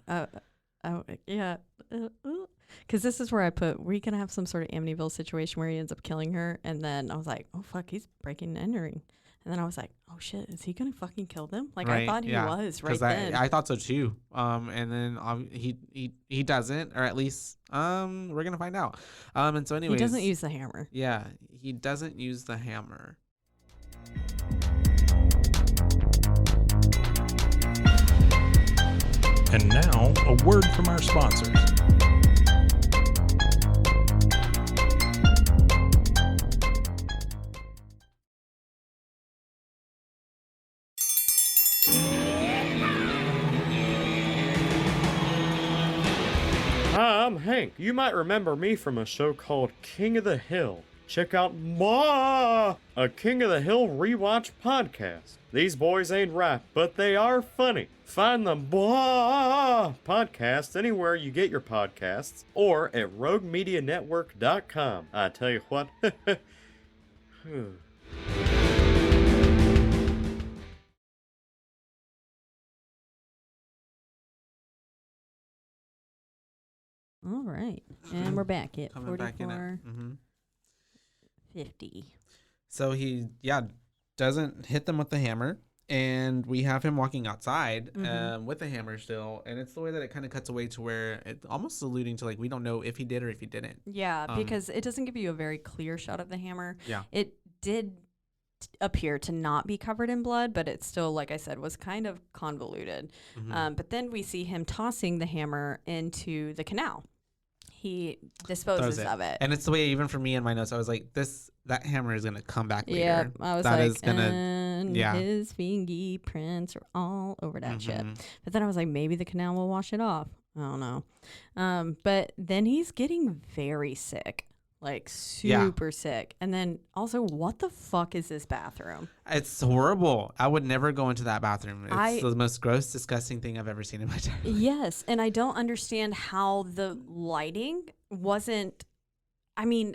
because this is where I put, we're gonna have some sort of Amityville situation where he ends up killing her, and then I was like, oh fuck, he's breaking and entering. And then I was like, oh shit, is he gonna fucking kill them? Like I thought he was right then. I thought so too. And then he doesn't, or at least we're gonna find out. And so anyways, he doesn't use the hammer. Yeah, he doesn't use the hammer. And now a word from our sponsors. Hi, I'm Hank. You might remember me from a show called King of the Hill. Check out a King of the Hill rewatch podcast. These boys ain't rap, but they are funny. Find the podcast anywhere you get your podcasts or at roguemedianetwork.com. I tell you what. All right. And we're back at Coming 44, 50. So he, doesn't hit them with the hammer. And we have him walking outside with the hammer still. And it's the way that it kind of cuts away to where it's almost alluding to, like, we don't know if he did or if he didn't. Yeah, because it doesn't give you a very clear shot of the hammer. Yeah. It did appear to not be covered in blood, but it still, like I said, was kind of convoluted. But then we see him tossing the hammer into the canal. He disposes of it. And it's the way, even for me in my notes, I was like, this that hammer is gonna come back later. Yeah, I was that like, is gonna, and yeah. his fingerprints are all over that shit. But then I was like, maybe the canal will wash it off. I don't know. But then he's getting very sick, like super sick. And then also, what the fuck is this bathroom? It's horrible. I would never go into that bathroom. It's the most gross, disgusting thing I've ever seen in my entire life. Yes, and I don't understand how the lighting wasn't. I mean,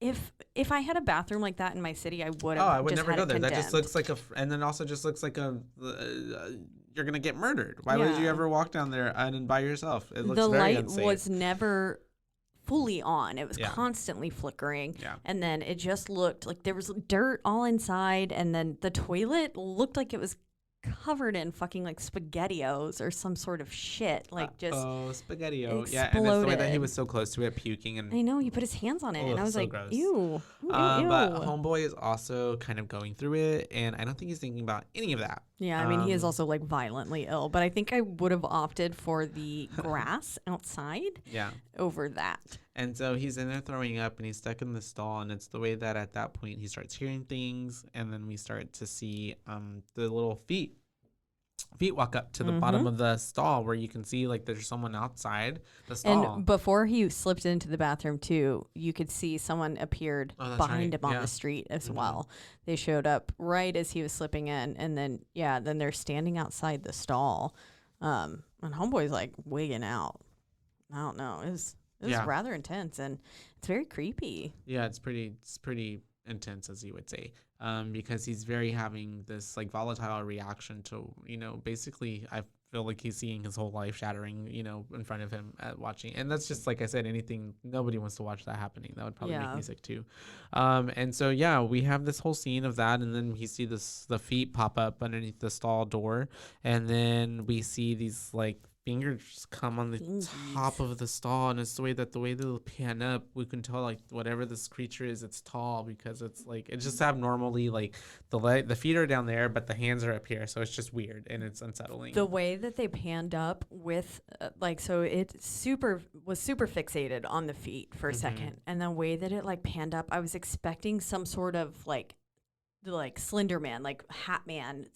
if I had a bathroom like that in my city, I would have. Oh, I would just never had go it there. That condemned. just looks like and then also just looks like you're gonna get murdered. Why would you ever walk down there and by yourself? It looks very unsafe. The light was never fully on. It was Yeah. constantly flickering. Yeah. And then it just looked like there was dirt all inside, and then the toilet looked like it was covered in fucking like SpaghettiOs or some sort of shit, like just SpaghettiO. Yeah, and it's the way that he was so close to it, puking, and I know he put his hands on it, and I was so like, gross. ew. But Homeboy is also kind of going through it, and I don't think he's thinking about any of that. Yeah, I mean, he is also like violently ill, but I think I would have opted for the grass outside over that. And so he's in there throwing up, and he's stuck in the stall, and it's the way that at that point he starts hearing things, and then we start to see the little feet walk up to the bottom of the stall, where you can see like there's someone outside the stall. And before he slipped into the bathroom too, you could see someone appeared behind him on the street as well. They showed up right as he was slipping in, and then then they're standing outside the stall, and Homeboy's like wigging out. I don't know. It was rather intense, and it's very creepy. Yeah, it's pretty intense, as you would say, because he's very having this like volatile reaction to, basically I feel like he's seeing his whole life shattering, in front of him at watching. And that's just, like I said, nobody wants to watch that happening. That would probably make me sick too. And so, we have this whole scene of that. And then we see the feet pop up underneath the stall door. And then we see these like fingers come on the top of the stall, and it's the way they'll pan up, we can tell like whatever this creature is, it's tall, because it's like it's just abnormally like the feet are down there, but the hands are up here, so it's just weird and it's unsettling. The way that they panned up with so it was super fixated on the feet for a second, and the way that it like panned up, I was expecting some sort of like Slender Man, like Hat Man,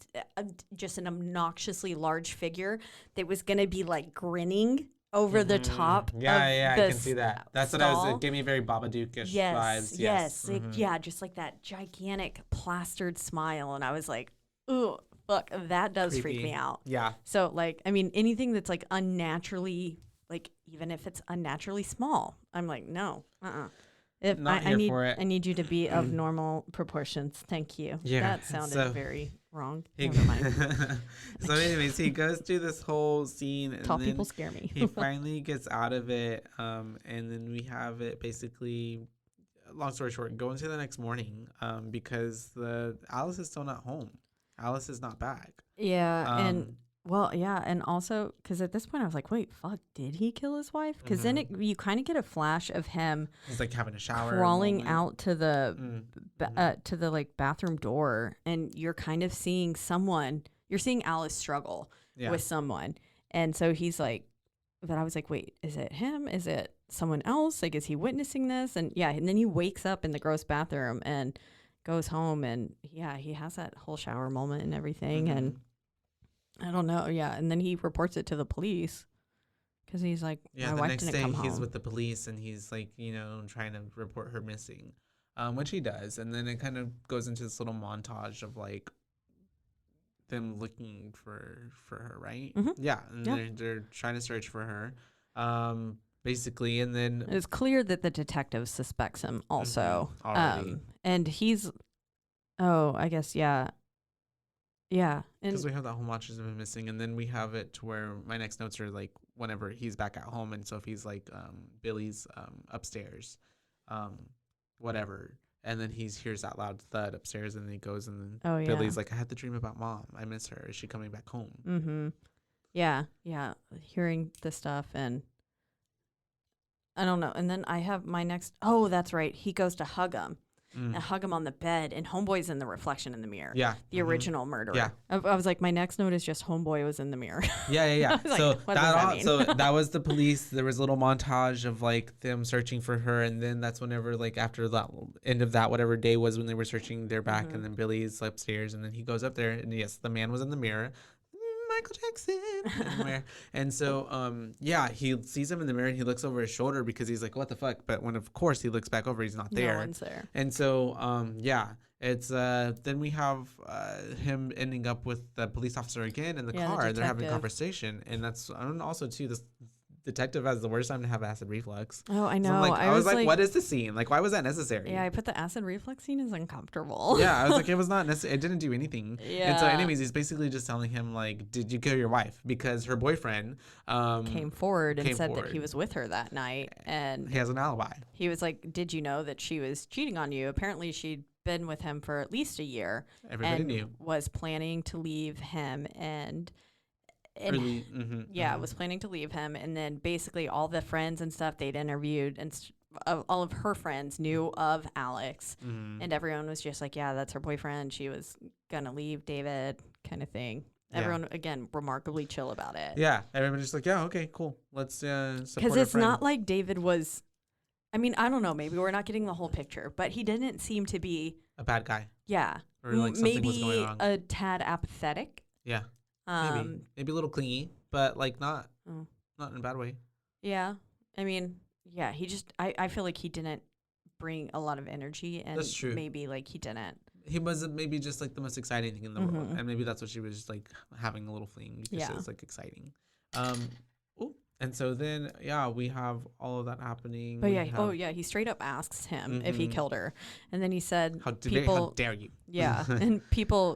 just an obnoxiously large figure that was going to be like grinning over the top. I can see that. That's stall. What I was. It gave me very Babadook-ish vibes. Yes. Just like that gigantic plastered smile, and I was like, ooh, fuck, that does creepy. Freak me out. Yeah. So like, I mean, anything that's like unnaturally, like even if it's unnaturally small, I'm like, no, If Not here for it. I need you to be of normal proportions. Thank you. Yeah, that sounded very wrong. Never mind. So anyways, he goes through this whole scene, and Tall then people scare me. He finally gets out of it, and then we have it basically, long story short, go into the next morning, because Alice is still not home. Alice is not back. Yeah, and also because at this point I was like, wait, fuck, did he kill his wife? Because then you kind of get a flash of him. He's like having a shower, crawling out to the like bathroom door, and you're kind of seeing someone. You're seeing Alice struggle with someone, and so he's like. But I was like, wait, is it him? Is it someone else? Like, is he witnessing this? And and then he wakes up in the gross bathroom and goes home, and he has that whole shower moment and everything, and. I don't know. Yeah. And then he reports it to the police because he's like, my wife didn't come home. The next day he's with the police, and he's like, trying to report her missing, which he does. And then it kind of goes into this little montage of like them looking for her, right? Yeah. And they're trying to search for her, basically. And then it's clear that the detective suspects him also. And he's, I guess, yeah. Yeah, because we have that whole montage of him missing, and then we have it to where my next notes are like whenever he's back at home, and Sophie's like Billy's upstairs, whatever, and then he hears that loud thud upstairs, and then he goes, and then Billy's like, I had the dream about Mom, I miss her, is she coming back home? Yeah, hearing the stuff, and I don't know, and then I have my next. Oh, that's right, he goes to hug him. and hug him on the bed, and Homeboy's in the reflection in the mirror. Yeah. The original murderer. Yeah. I was like, my next note is just Homeboy was in the mirror. Yeah. So what does that mean? so that was the police. There was a little montage of like them searching for her, and then that's whenever like after that end of that whatever day was when they were searching, they're back, and then Billy's upstairs, and then he goes up there, and yes, the man was in the mirror. Michael Jackson in the mirror. And so he sees him in the mirror, and he looks over his shoulder because he's like, what the fuck? But when of course he looks back over, he's not there. No one's there. And so it's then we have him ending up with the police officer again in the car, and they're having a conversation. And that's also too, this detective has the worst time to have acid reflux. Oh, I know. So I was like, what is the scene? Like, why was that necessary? Yeah, I put the acid reflux scene as uncomfortable. Yeah, I was like, it was not necessary. It didn't do anything. Yeah. And so anyways, he's basically just telling him, like, did you kill your wife? Because her boyfriend came forward and said that he was with her that night. And he has an alibi. He was like, did you know that she was cheating on you? Apparently she'd been with him for at least a year. Everybody knew. Was planning to leave him and was planning to leave him, and then basically all the friends and stuff they'd interviewed and all of her friends knew of Alex, and everyone was just like, yeah, that's her boyfriend. She was gonna leave David, kind of thing. Everyone again remarkably chill about it. Yeah, everybody's just like, yeah, okay, cool. Let's support because it's not like David was. I mean, I don't know. Maybe we're not getting the whole picture, but he didn't seem to be a bad guy. Yeah, or like something was going on. A tad apathetic. Yeah. Maybe a little clingy, but like not in a bad way. Yeah. I mean, yeah, he just I feel like he didn't bring a lot of energy, and that's true. Maybe like he didn't. He wasn't maybe just like the most exciting thing in the world, and maybe that's what she was just like having a little fling because it was like exciting. And so then, we have all of that happening. But he straight up asks him if he killed her. And then he said, how dare you? Yeah. And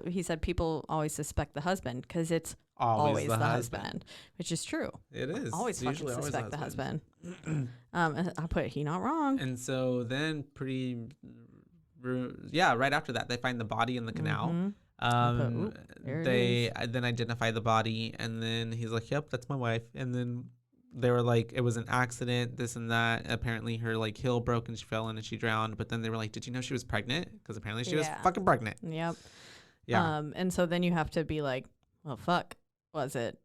he said people always suspect the husband because it's always the husband, which is true. It is. Always fucking suspect the husband. I put he not wrong. And so then right after that, they find the body in the canal. They then identify the body, and then he's like, yep, that's my wife. And then they were like, it was an accident, this and that. Apparently her like heel broke and she fell in and she drowned. But then they were like, did you know she was pregnant? Because apparently she was fucking pregnant. Yep. Yeah. And so then you have to be like, well, fuck, was it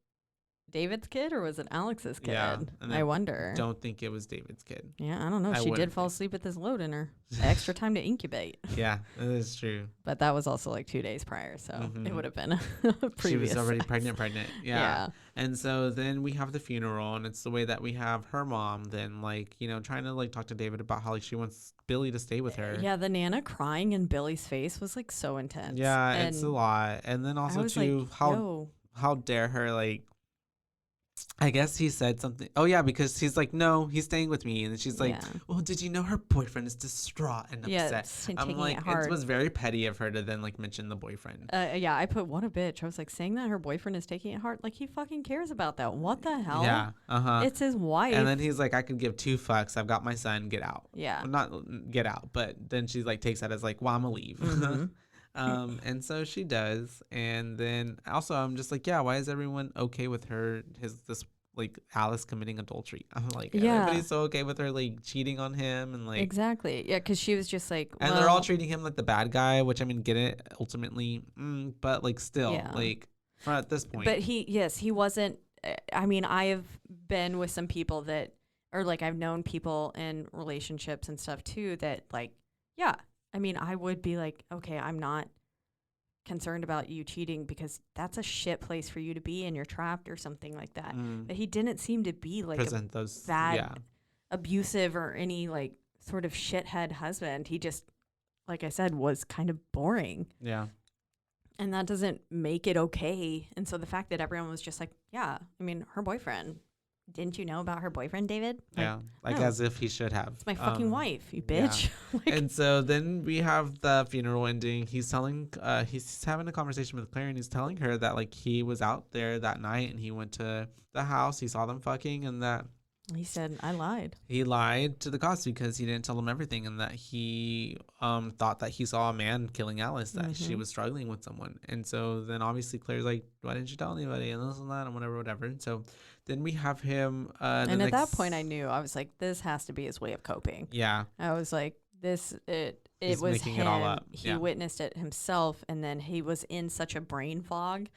David's kid or was it Alex's kid? Yeah, I wonder. Don't think it was David's kid. Yeah, I don't know. She did fall asleep with this load in her. Extra time to incubate. Yeah, that is true. But that was also like 2 days prior, so it would have been a previous. She was already pregnant. Yeah. And so then we have the funeral, and it's the way that we have her mom then like, trying to like talk to David about how like she wants Billy to stay with her. Yeah, the Nana crying in Billy's face was like so intense. Yeah, it's a lot. And then also too, like, how dare her like, I guess he said something. Oh, yeah, because he's like, no, he's staying with me. And she's like, well, did you know her boyfriend is distraught and upset? I'm like, it was very petty of her to then like mention the boyfriend. I put, what a bitch. I was like, saying that her boyfriend is taking it hard. Like, he fucking cares about that. What the hell? Yeah. It's his wife. And then he's like, I could give 2 fucks. I've got my son. Get out. Yeah. Well, not get out. But then she like takes that as like, well, I'm going to leave. And so she does. And then also I'm just like, yeah, why is everyone okay with her? This like Alice committing adultery. I'm like, everybody's so okay with her like cheating on him and like exactly. Yeah, because she was just like, and they're all treating him like the bad guy, which I mean, get it ultimately, but like still like at this point. But he wasn't. I mean, I have been with some people that, or like I've known people in relationships and stuff too that like, yeah. I mean, I would be like, okay, I'm not concerned about you cheating because that's a shit place for you to be and you're trapped or something like that. But he didn't seem to be like bad, abusive or any like sort of shithead husband. He just, like I said, was kind of boring. Yeah. And that doesn't make it okay. And so the fact that everyone was just like, yeah, I mean, her boyfriend. Didn't you know about her boyfriend, David? Like as if he should have. It's my fucking wife, you bitch. Yeah. And so then we have the funeral ending. He's telling, he's having a conversation with Claire, and he's telling her that like he was out there that night and he went to the house, he saw them fucking, and that he said, I lied. He lied to the cops because he didn't tell them everything, and that he thought that he saw a man killing Alice, that she was struggling with someone. And so then obviously Claire's like, why didn't you tell anybody? And this and that and whatever. And so then we have him. And at that point I knew, I was like, this has to be his way of coping. Yeah. I was like, It He's was making him. it all up. He Yeah. witnessed it himself, and then he was in such a brain fog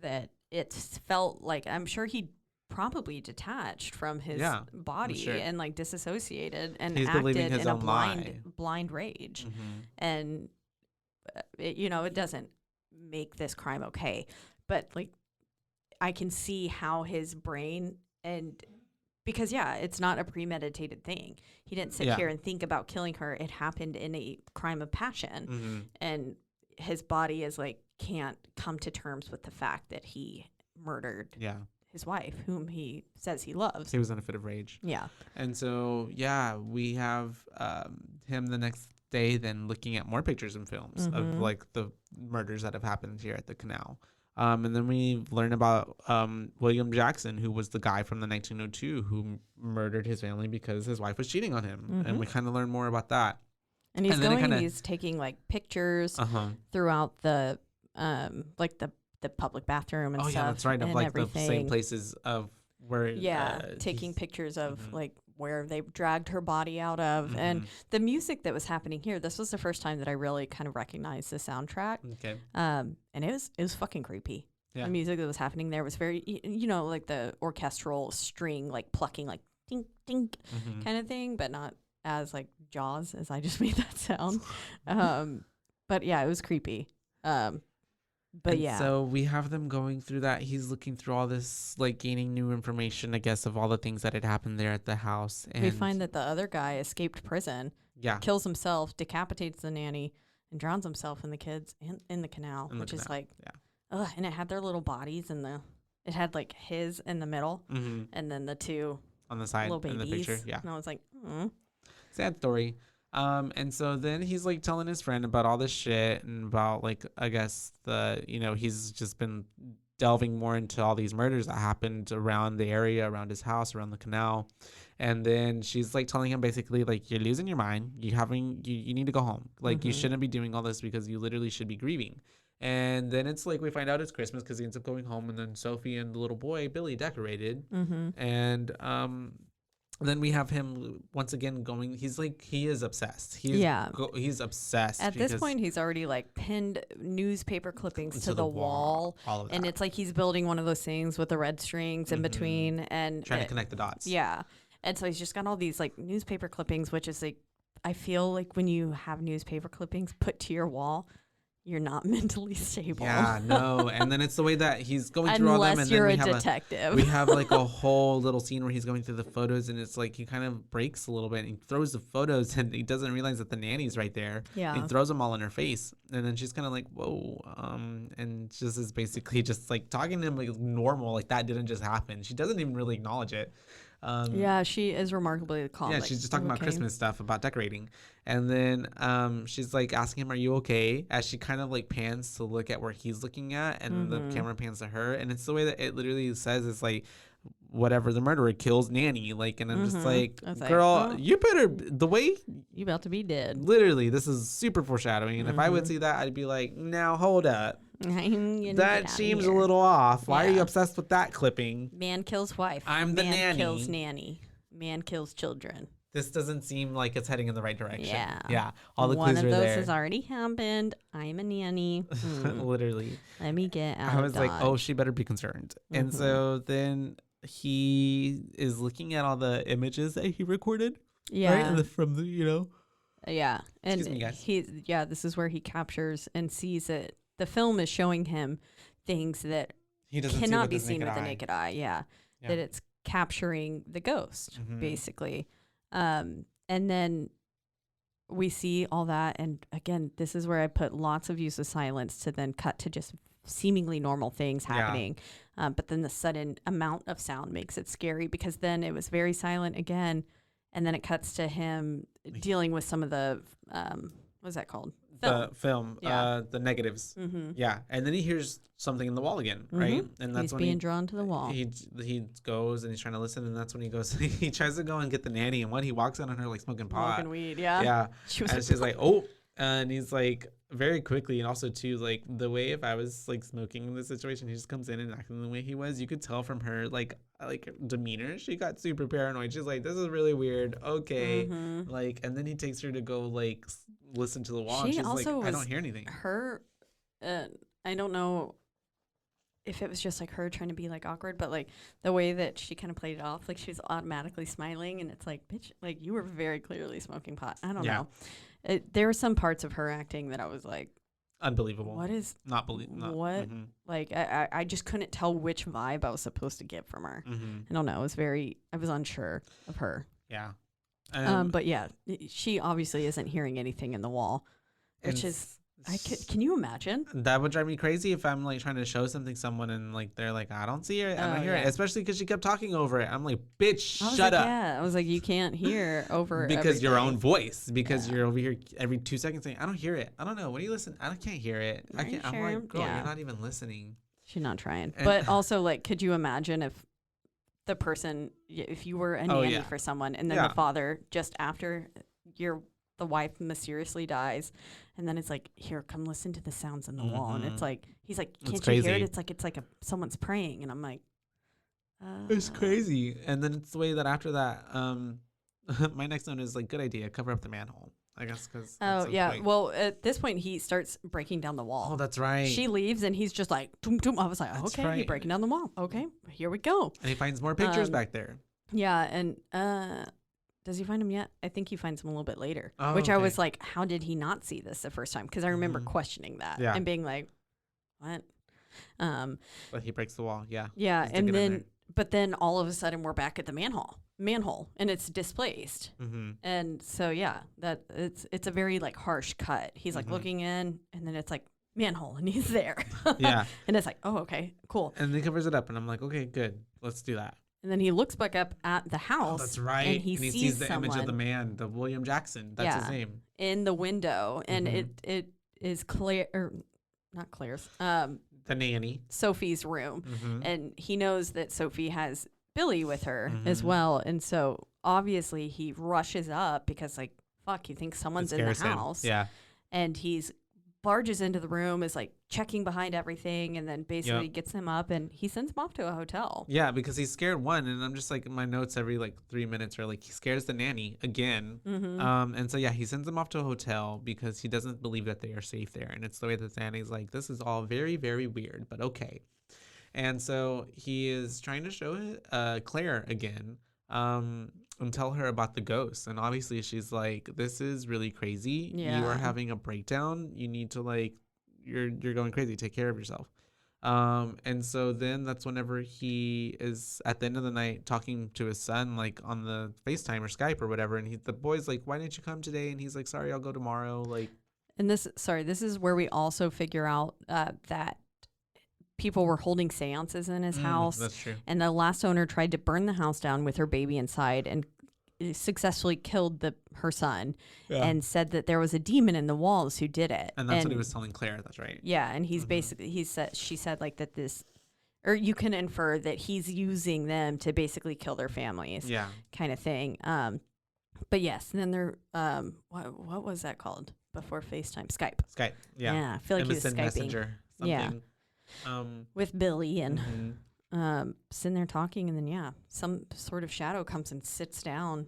that it felt like, I'm sure he probably detached from his body sure. and like disassociated and He's believing acted his in a own lie. blind rage. And it doesn't make this crime okay, but like I can see how his brain, and because it's not a premeditated thing. He didn't sit here and think about killing her. It happened in a crime of passion, and his body is like can't come to terms with the fact that he murdered his wife, whom he says he loves. He was in a fit of rage. Yeah. And so, we have him the next day then looking at more pictures and films of like the murders that have happened here at the canal. And then we learn about William Jackson, who was the guy from the 1902 who murdered his family because his wife was cheating on him. And we kind of learn more about that. And he's taking like pictures throughout the like the public bathroom and stuff. Oh yeah, that's right. Of like everything. the same places of where taking pictures of like where they dragged her body out of, and the music that was happening here. This was the first time that I really kind of recognized the soundtrack. Okay. And it was fucking creepy. Yeah. The music that was happening there was very, like the orchestral string, like plucking, like dink dink kind of thing, but not as like Jaws as I just made that sound. But yeah, it was creepy. But so we have them going through that. He's looking through all this, like gaining new information, I guess, of all the things that had happened there at the house. And we find that the other guy escaped prison, kills himself, decapitates the nanny, and drowns himself and the kids in the canal, is like, ugh. And it had their little bodies it had like his in the middle, and then the two on the side little babies. in the picture. Yeah, and I was like, sad story. And so then he's like telling his friend about all this shit and about like, I guess he's just been delving more into all these murders that happened around the area, around his house, around the canal. And then she's like telling him basically like, you're losing your mind. You need to go home. Like you shouldn't be doing all this because you literally should be grieving. And then it's like we find out it's Christmas because he ends up going home, and then Sophie and the little boy Billy decorated. And then we have him once again going. He's like, he is obsessed. He's obsessed. At this point, he's already like pinned newspaper clippings to the wall. All of that. And it's like he's building one of those things with the red strings in between and trying to connect the dots. Yeah. And so he's just got all these like newspaper clippings, which is like, I feel like when you have newspaper clippings put to your wall, you're not mentally stable. Yeah, no. And then it's the way that he's going through all them. Unless you're a detective. We have like a whole little scene where he's going through the photos, and it's like he kind of breaks a little bit and he throws the photos, and he doesn't realize that the nanny's right there. Yeah. He throws them all in her face. And then she's kind of like, whoa. And just is basically just like talking to him like normal. Like that didn't just happen. She doesn't even really acknowledge it. She is remarkably calm. Yeah, she's just talking about Christmas stuff, about decorating. And then she's like asking him, are you okay? As she kind of like pans to look at where he's looking at, and the camera pans to her. And it's the way that it literally says, it's like, whatever, the murderer kills nanny. Like, and I'm just like, girl, you better, the way you about to be dead. Literally, this is super foreshadowing. And if I would see that, I'd be like, now hold up. That seems a little off. Why are you obsessed with that clipping? Man kills wife. I'm the nanny. Man kills nanny. Man kills children. This doesn't seem like it's heading in the right direction. Yeah. All the clues are there. One of those has already happened. I'm a nanny. Literally. Let me get out. I was like, oh, she better be concerned. And so then he is looking at all the images that he recorded. Yeah. Right? From the, Yeah. And excuse me, guys. This is where he captures and sees it. The film is showing him things that he cannot be seen with the naked eye. Yeah. That it's capturing the ghost, basically. And then we see all that. And again, this is where I put lots of use of silence to then cut to just seemingly normal things happening. But then the sudden amount of sound makes it scary, because then it was very silent again. And then it cuts to him dealing with some of the, what's that called? The film, the negatives. Yeah. And then he hears something in the wall again, right? And that's he's when being drawn to the wall. He goes and he's trying to listen, and that's when he goes, he tries to go and get the nanny, and when he walks out on her like smoking pot. Smoking weed, yeah. Yeah. She's like, oh. And he's like, very quickly, and also too, like the way if I was like smoking in this situation, he just comes in and acting the way he was. You could tell from her like demeanor, she got super paranoid. She's like, "This is really weird." Okay, like, and then he takes her to go like listen to the wall. She and she's also like, "I don't hear anything." Her, I don't know if it was just like her trying to be like awkward, but like the way that she kind of played it off, like she was automatically smiling, and it's like, bitch, like you were very clearly smoking pot. I don't know. There were some parts of her acting that I was like, unbelievable. What is not believable? What? Like I just couldn't tell which vibe I was supposed to get from her. I don't know. I was unsure of her. Yeah. But yeah, she obviously isn't hearing anything in the wall, which is. Can you imagine? That would drive me crazy if I'm like trying to show something to someone and like they're like, I don't see it, I don't hear it. Especially because she kept talking over it. I'm like, bitch, shut up. Yeah, I was like, you can't hear over because your own voice. Because you're over here every 2 seconds saying, I don't hear it. I don't know. What do you listen? I can't hear it. I can't. I'm like, girl, you're not even listening. She's not trying. But also, like, could you imagine if the person, if you were a nanny for someone, and then the father just after the wife mysteriously dies, and then it's like, here, come listen to the sounds in the wall, and it's like, he's like, can't you hear it? It's like someone's praying, and I'm like, it's crazy. And then it's the way that after that, my next note is like, good idea, cover up the manhole, I guess, because well, at this point he starts breaking down the wall. Oh, that's right. She leaves and he's just like toom, toom. I was like, that's okay, he's breaking down the wall. Okay, here we go. And he finds more pictures back there. Yeah, and does he find him yet? I think he finds him a little bit later, which I was like, how did he not see this the first time? Because I remember questioning that and being like, what? But he breaks the wall. Yeah. Yeah, and then but then all of a sudden we're back at the manhole, and it's displaced. And so that it's a very like harsh cut. He's like looking in, and then it's like manhole, and he's there. Yeah. And it's like, oh, okay, cool. And then he covers it up, and I'm like, okay, good, let's do that. And then he looks back up at the house. Oh, that's right. And he sees the image of the man, the William Jackson. That's his name. In the window. And it is Claire, or not Claire's. The nanny. Sophie's room. And he knows that Sophie has Billy with her as well. And so obviously he rushes up because, like, fuck, he thinks someone's in the house. Yeah. And he's barges into the room, is like checking behind everything, and then basically gets him up, and he sends him off to a hotel. Yeah, because he's scared and I'm just like, my notes every like 3 minutes are like, he scares the nanny again. And so he sends them off to a hotel because he doesn't believe that they are safe there. And it's the way that the nanny's like, this is all very, very weird, but okay. And so he is trying to show Claire again, and tell her about the ghosts. And obviously she's like, this is really crazy. You are having a breakdown. You need to like, you're going crazy. Take care of yourself. And so then that's whenever he is at the end of the night talking to his son, like on the FaceTime or Skype or whatever. And the boy's like, why didn't you come today? And he's like, sorry, I'll go tomorrow. Like, and this is where we also figure out that people were holding seances in his house. That's true. And the last owner tried to burn the house down with her baby inside and successfully killed her son and said that there was a demon in the walls who did it. And that's what he was telling Claire. That's right. Yeah. And he's she said like that or you can infer that he's using them to basically kill their families. Yeah. Kind of thing. But yes. And then they're, what was that called before FaceTime? Skype. Yeah. Yeah. I feel like he was Skyping. Messenger. Something. Yeah. With Billy and sitting there talking, and then some sort of shadow comes and sits down.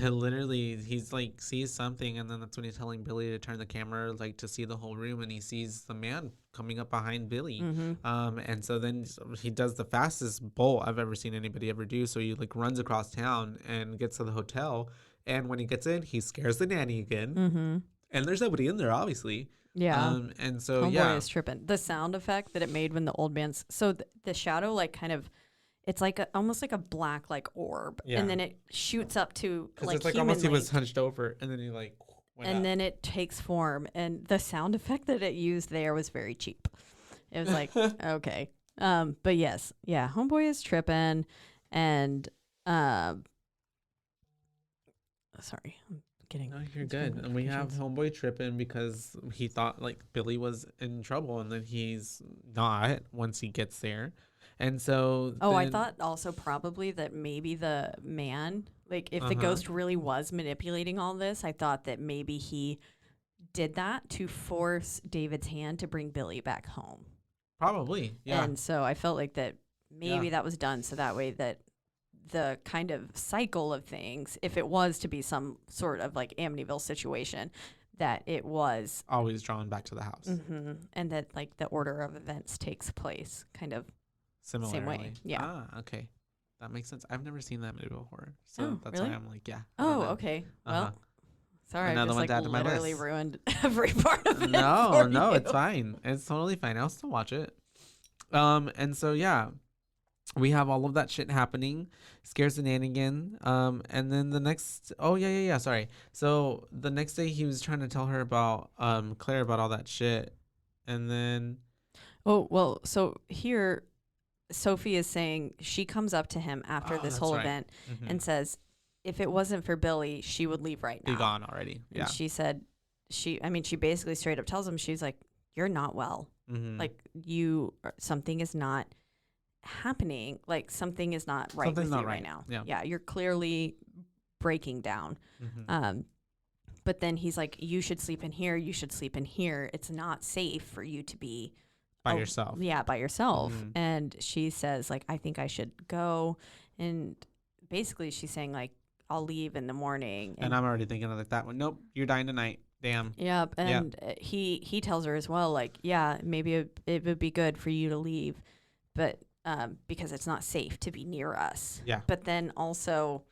Literally, he's like sees something, and then that's when he's telling Billy to turn the camera like to see the whole room, and he sees the man coming up behind Billy. And so then he does the fastest bolt I've ever seen anybody ever do. So he like runs across town and gets to the hotel, and when he gets in, he scares the nanny again. And there's nobody in there, obviously. Yeah. And so Homeboy is tripping. The sound effect that it made when the old man's the shadow like kind of, it's like almost like a black like orb, and then it shoots up to like it's like almost he was hunched over, and then he like went and up. Then it takes form, and the sound effect that it used there was very cheap. It was like okay, but yes, Homeboy is tripping, and sorry. No, you're good. And we have Homeboy tripping because he thought like Billy was in trouble, and then he's not once he gets there. And so I thought also probably that maybe the man, like if the ghost really was manipulating all this, I thought that maybe he did that to force David's hand to bring Billy back home. Probably, yeah. And so I felt like that maybe that was done so that way that the kind of cycle of things, if it was to be some sort of like Amityville situation, that it was always drawn back to the house. And that like the order of events takes place kind of similarly. Same way. Yeah. Ah, okay. That makes sense. I've never seen that movie before. So that's really? why I'm like, yeah. Oh, okay. Well, sorry, Another I one just to add like to my literally list. ruined every part of it. No, for it's fine. It's totally fine. I'll still watch it. And so yeah, we have all of that shit happening, scares the nannigan. And then the next, sorry. So the next day he was trying to tell her about Claire about all that shit, and then so here Sophie is saying she comes up to him after this whole event and says, if it wasn't for Billy, she would leave right now. Be gone already. Yeah. And she said, she basically straight up tells him, she's like, you're not well. Like something is not happening. Like something is not right with you right now. Yeah. You're clearly breaking down. But then he's like, you should sleep in here. You should sleep in here. It's not safe for you to be by yourself. Yeah, by yourself. And she says, like, I think I should go. And basically she's saying, like, I'll leave in the morning. And I'm already thinking of like that one. Nope, you're dying tonight. Damn. Yep. And he tells her as well, like, yeah, maybe it would be good for you to leave, but because it's not safe to be near us. Yeah. But then also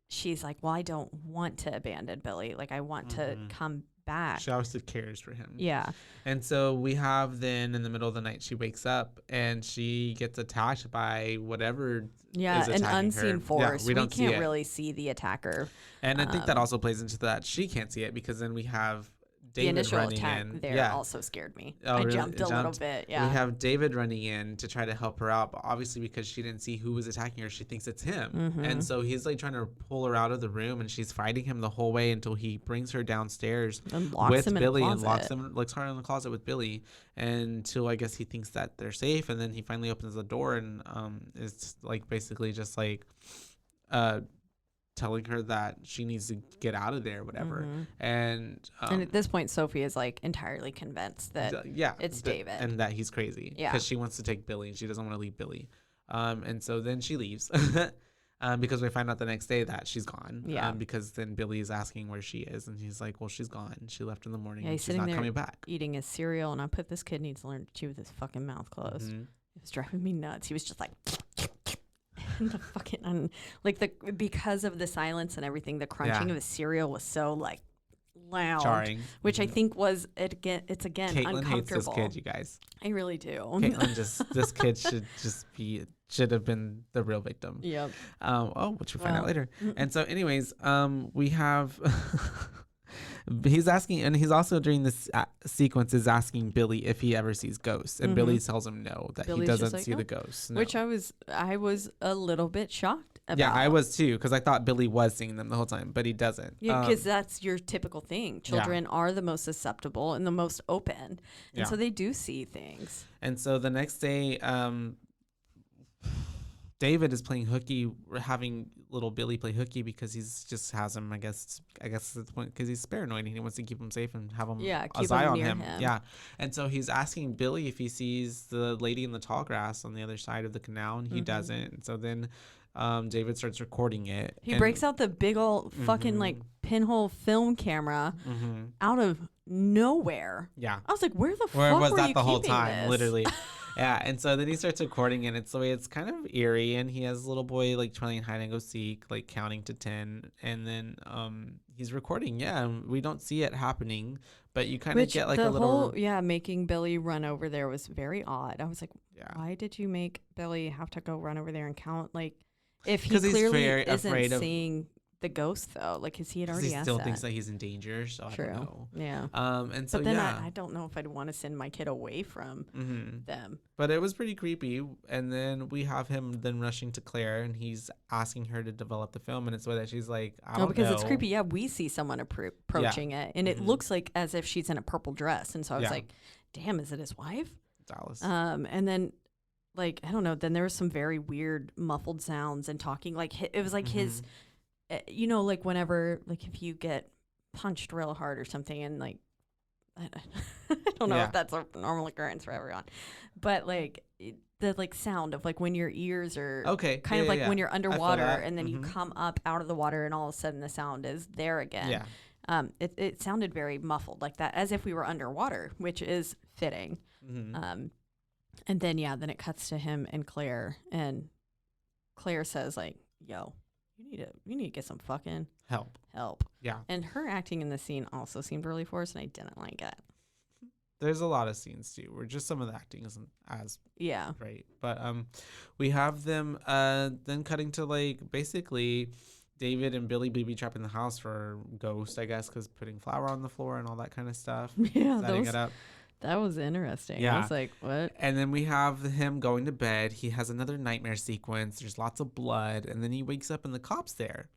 she's like, well, I don't want to abandon Billy. Like, I want to come back. She obviously cares for him. Yeah. And so we have then in the middle of the night, she wakes up and she gets attacked by whatever is an unseen her. force. Yeah, we can't really see the attacker. And I think that also plays into that. She can't see it because then we have David the initial running attack in. there also scared me. Oh, I really? jumped a little bit. Yeah. We have David running in to try to help her out, but obviously because she didn't see who was attacking her, she thinks it's him. And so he's like trying to pull her out of the room, and she's fighting him the whole way until he brings her downstairs and locks with him Billy in and locks her in the closet with Billy until I guess he thinks that they're safe, and then he finally opens the door and is like basically just like telling her that she needs to get out of there, whatever. And at this point, Sophie is like entirely convinced that it's David and that he's crazy because she wants to take Billy and she doesn't want to leave Billy. And so then she leaves because we find out the next day that she's gone. Because then Billy is asking where she is, and he's like, "Well, she's gone. She left in the morning. Yeah, and she's not coming back." Eating his cereal, and I put this kid needs to learn to chew with his fucking mouth closed. It was driving me nuts. He was just like. The fucking because of the silence and everything, the crunching of the cereal was so like loud, jarring, which I think was it's again Caitlin uncomfortable. Hates this kid, you guys. I really do. Caitlin this kid should have been the real victim. Yep. Which we'll find out later. And so, anyways, we have. He's asking, and he's also during this sequence is asking Billy if he ever sees ghosts, and Billy tells him no, that Billy's he doesn't see the ghosts. No. Which I was a little bit shocked about. Yeah, I was too, because I thought Billy was seeing them the whole time, but he doesn't. Yeah, because that's your typical thing. Children are the most susceptible and the most open, and so they do see things. And so the next day, David is playing hooky, having little Billy play hooky because he's just has him. I guess that's the point, because he's paranoid and he wants to keep him safe and have him keep eye on him. Yeah, and so he's asking Billy if he sees the lady in the tall grass on the other side of the canal, and he doesn't. And so then David starts recording it. He breaks out the big old fucking like pinhole film camera out of nowhere. Yeah, I was like, where the fuck was that the whole time? This? Literally. Yeah, and so then he starts recording, and it's the way it's kind of eerie, and he has a little boy like playing hide and go seek, like counting to 10, and then he's recording. Yeah, and we don't see it happening, but you kind of get like a little. Making Billy run over there was very odd. I was like, why did you make Billy have to go run over there and count? Like, if he clearly isn't seeing the ghost though, like, cause he had already asked that. He still thinks that he's in danger, so True. I don't know. Yeah. And so but then I don't know if I'd want to send my kid away from them. But it was pretty creepy. And then we have him then rushing to Claire, and he's asking her to develop the film, and it's so that she's like, I don't know. Because it's creepy. Yeah, we see someone approaching it, and it looks like as if she's in a purple dress, and so I was like, damn, is it his wife? Dallas. And then. Like, I don't know. Then there was some very weird muffled sounds and talking. Like, it was like his, like whenever, like if you get punched real hard or something and like I don't know if that's a normal occurrence for everyone, but like the like sound of like when your ears are kind of like when you're underwater and then you come up out of the water and all of a sudden the sound is there again. Yeah. It sounded very muffled like that, as if we were underwater, which is fitting. And then then it cuts to him and Claire says like, "Yo, you need to get some fucking help." Yeah. And her acting in the scene also seemed really forced, and I didn't like it. There's a lot of scenes too where just some of the acting isn't as great. But we have them then cutting to like basically David and Billy booby trapping the house for Ghost, I guess, because putting flour on the floor and all that kind of stuff. Yeah, setting it up. That was interesting. Yeah. I was like, what? And then we have him going to bed. He has another nightmare sequence. There's lots of blood. And then he wakes up and the cop's there.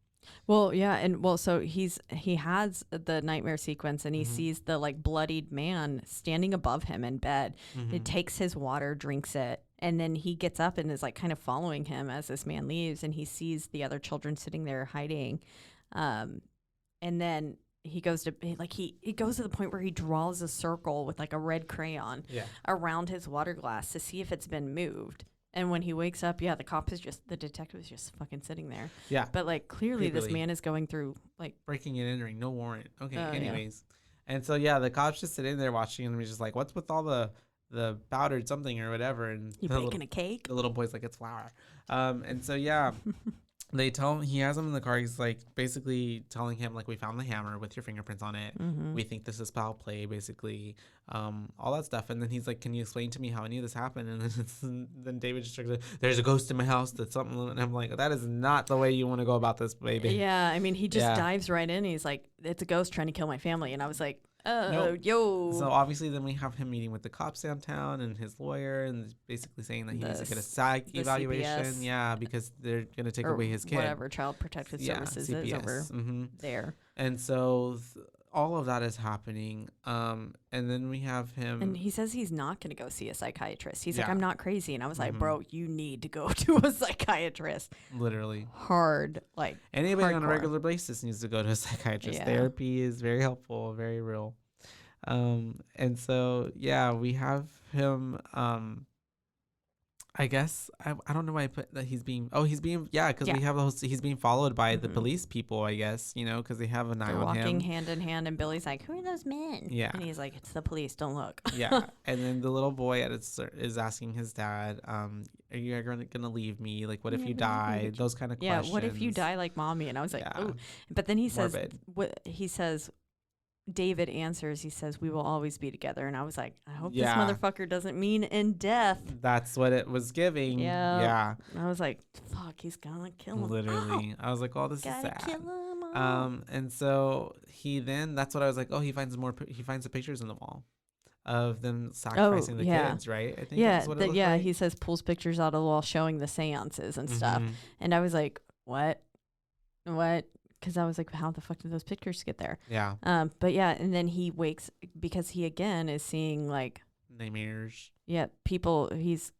Well, yeah. And well, so he has the nightmare sequence and he sees the like bloodied man standing above him in bed. He takes his water, drinks it. And then he gets up and is like kind of following him as this man leaves. And he sees the other children sitting there hiding. And then he goes to like he goes to the point where he draws a circle with like a red crayon around his water glass to see if it's been moved. And when he wakes up, the detective is just fucking sitting there. Yeah. But like clearly this man is going through like breaking and entering, no warrant. Okay. Anyways. Yeah. And so the cop's just sitting there watching and he's just like, what's with all the powdered something or whatever? And you baking a cake? The little boy's like, it's flour. And so they tell him, he has him in the car. He's like basically telling him like, we found the hammer with your fingerprints on it. We think this is foul play, basically, all that stuff. And then he's like, can you explain to me how any of this happened? And then David just starts, there's a ghost in my house. That's something. And I'm like, that is not the way you want to go about this, baby. Yeah. I mean, he just dives right in. He's like, it's a ghost trying to kill my family. And I was like, yo. So obviously then we have him meeting with the cops downtown and his lawyer and basically saying that he needs to get a psych evaluation. CPS. Yeah, because they're going to take away his kid. Whatever, Child Protective Services CPS. Is over there. And so all of that is happening. And then we have him. And he says he's not going to go see a psychiatrist. He's like, I'm not crazy. And I was like, bro, you need to go to a psychiatrist. Literally. Hard. Like anybody on a regular basis needs to go to a psychiatrist. Yeah. Therapy is very helpful, very real. And so, we have him, I guess I don't know why I put that he's being because we have he's being followed by the police people, I guess, because they have an eye on him. Walking hand in hand, and Billy's like, who are those men? Yeah. And he's like, it's the police, don't look. Yeah. And then the little boy is asking his dad, are you gonna leave me? Like, what if you die? Those kind of questions. Yeah, what if you die like mommy? And I was like, ooh. But then he says, David answers, he says, we will always be together. And I was like, I hope this motherfucker doesn't mean in death. That's what it was giving. Yeah. And I was like, fuck, he's gonna kill him. Literally. I was like, oh, this is sad. Kill him. And so that's what I was like, he finds the pictures in the wall of them sacrificing the kids, right? I think that's what it looks like. He says pulls pictures out of the wall showing the seances and stuff. And I was like, what? Because I was like, how the fuck did those pictures get there? Yeah. But and then he wakes because he again is seeing like nightmares. Yeah, people. He's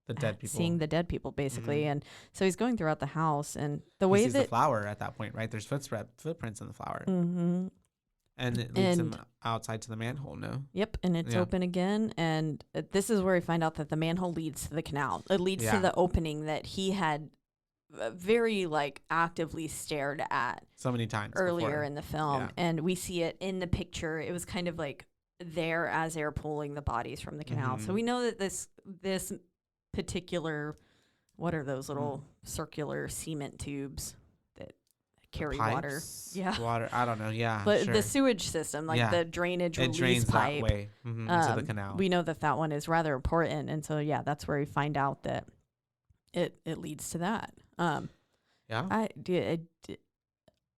the dead people. Seeing the dead people basically, and so he's going throughout the house, and the he way sees the flower at that point, right? There's footprints in the flower, and it leads him outside to the manhole. No. Yep, and it's open again, and this is where we find out that the manhole leads to the canal. It leads to the opening that he had very like actively stared at so many times earlier in the film, and we see it in the picture. It was kind of like there as they're pulling the bodies from the canal. So we know that this particular, what are those little circular cement tubes that carry water? Yeah, water. I don't know. Yeah, but the sewage system, like the drainage release drains pipe, that way to the canal. We know that one is rather important, and so that's where we find out that it leads to that.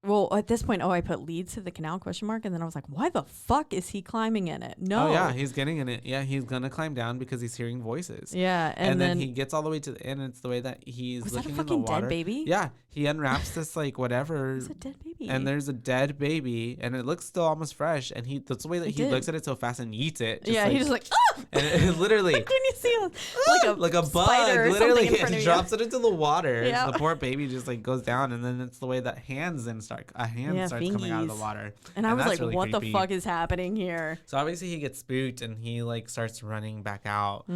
Well, at this point, I put leads to the canal ? And then I was like, why the fuck is he climbing in it? No. Oh yeah, he's getting in it. Yeah, he's gonna climb down because he's hearing voices. Yeah, and then he gets all the way to the end. And it's the way that he's looking in the water. Dead baby? Yeah, he unwraps this like whatever. Is it dead baby? baby. And there's a dead baby, and it looks still almost fresh. And that's the way that he looks at it so fast and eats it. Just he's just like, ah! And it literally, like when you see like a bug, literally, it drops it. it into the water. Yep. The poor baby just like goes down, and then it's the way that a hand starts coming out of the water. And I was like, really what creepy. the fuck is happening here? So obviously he gets spooked, and he like starts running back out.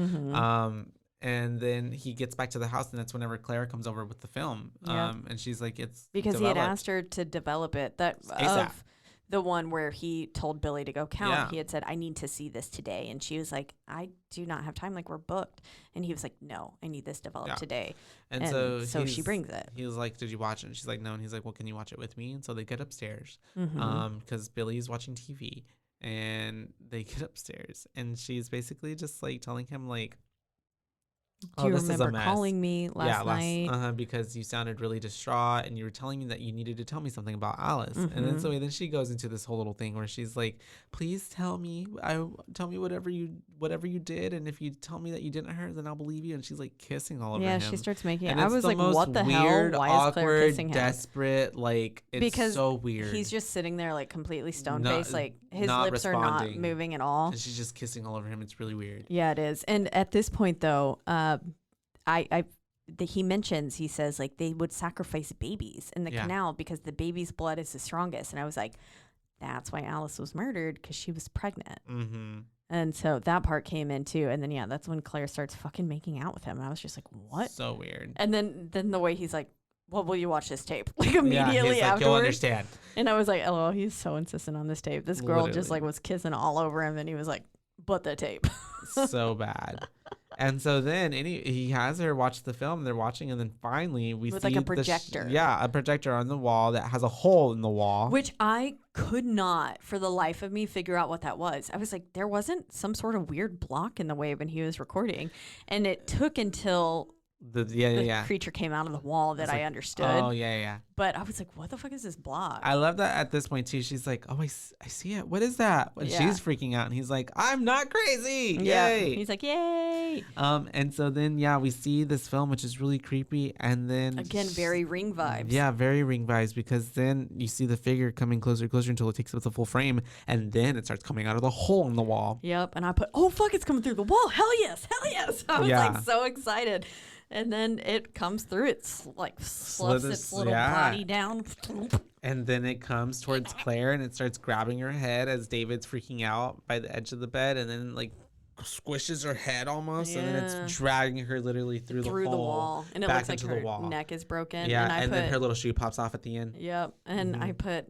And then he gets back to the house, and that's whenever Claire comes over with the film. And she's like, it's because developed. he had asked her to develop it. Of the one where he told Billy to go count, he had said, I need to see this today. And she was like, I do not have time. Like, we're booked. And he was like, no, I need this developed today. And so she brings it. He was like, did you watch it? And she's like, no. And he's like, well, can you watch it with me? And so they get upstairs because Billy's watching TV. And they get upstairs. And she's basically just like telling him like, do you remember calling me last night? Because you sounded really distraught, and you were telling me that you needed to tell me something about Alice. And then she goes into this whole little thing where she's like, please tell me whatever you did, and if you tell me that you didn't hurt her, then I'll believe you. And she's like kissing all over him. Yeah, she starts making it. And I was like, what the weird, hell? Why awkward, is Claire kissing him? Desperate, like it's because so weird. He's just sitting there like completely stone faced, like his lips responding. are not moving at all. And she's just kissing all over him. It's really weird. Yeah, it is. And at this point though, he mentions, he says like they would sacrifice babies in the canal because the baby's blood is the strongest. And I was like, that's why Alice was murdered, because she was pregnant. And so that part came in too. And then that's when Claire starts fucking making out with him. And I was just like, what? So weird. And then the way he's like, well, will you watch this tape? Like immediately he's afterwards. Like, you'll understand. And I was like, oh, he's so insistent on this tape. This girl just like was kissing all over him, and he was like, but the tape. So bad. And so then he has her watch the film. They're watching, and then finally we see like a projector. A projector on the wall that has a hole in the wall. Which I could not, for the life of me, figure out what that was. I was like, there wasn't some sort of weird block in the way when he was recording, and it took until the creature came out of the wall that I understood. Oh yeah. But I was like, what the fuck is this block? I love that at this point too. She's like, oh, I see it. What is that? And she's freaking out, and he's like, I'm not crazy. Yay. He's like, yay. And so then we see this film, which is really creepy, and then again very Ring vibes. Yeah, very Ring vibes, because then you see the figure coming closer until it takes up the full frame, and then it starts coming out of the hole in the wall. Yep. And I put, oh fuck, it's coming through the wall. Hell yes. I was like so excited. And then it comes through. It's like sloughs its little body down. And then it comes towards Claire, and it starts grabbing her head as David's freaking out by the edge of the bed, and then like squishes her head almost, and then it's dragging her literally through the wall. And it looks like her neck is broken. Yeah, and then her little shoe pops off at the end. Yep. And I put,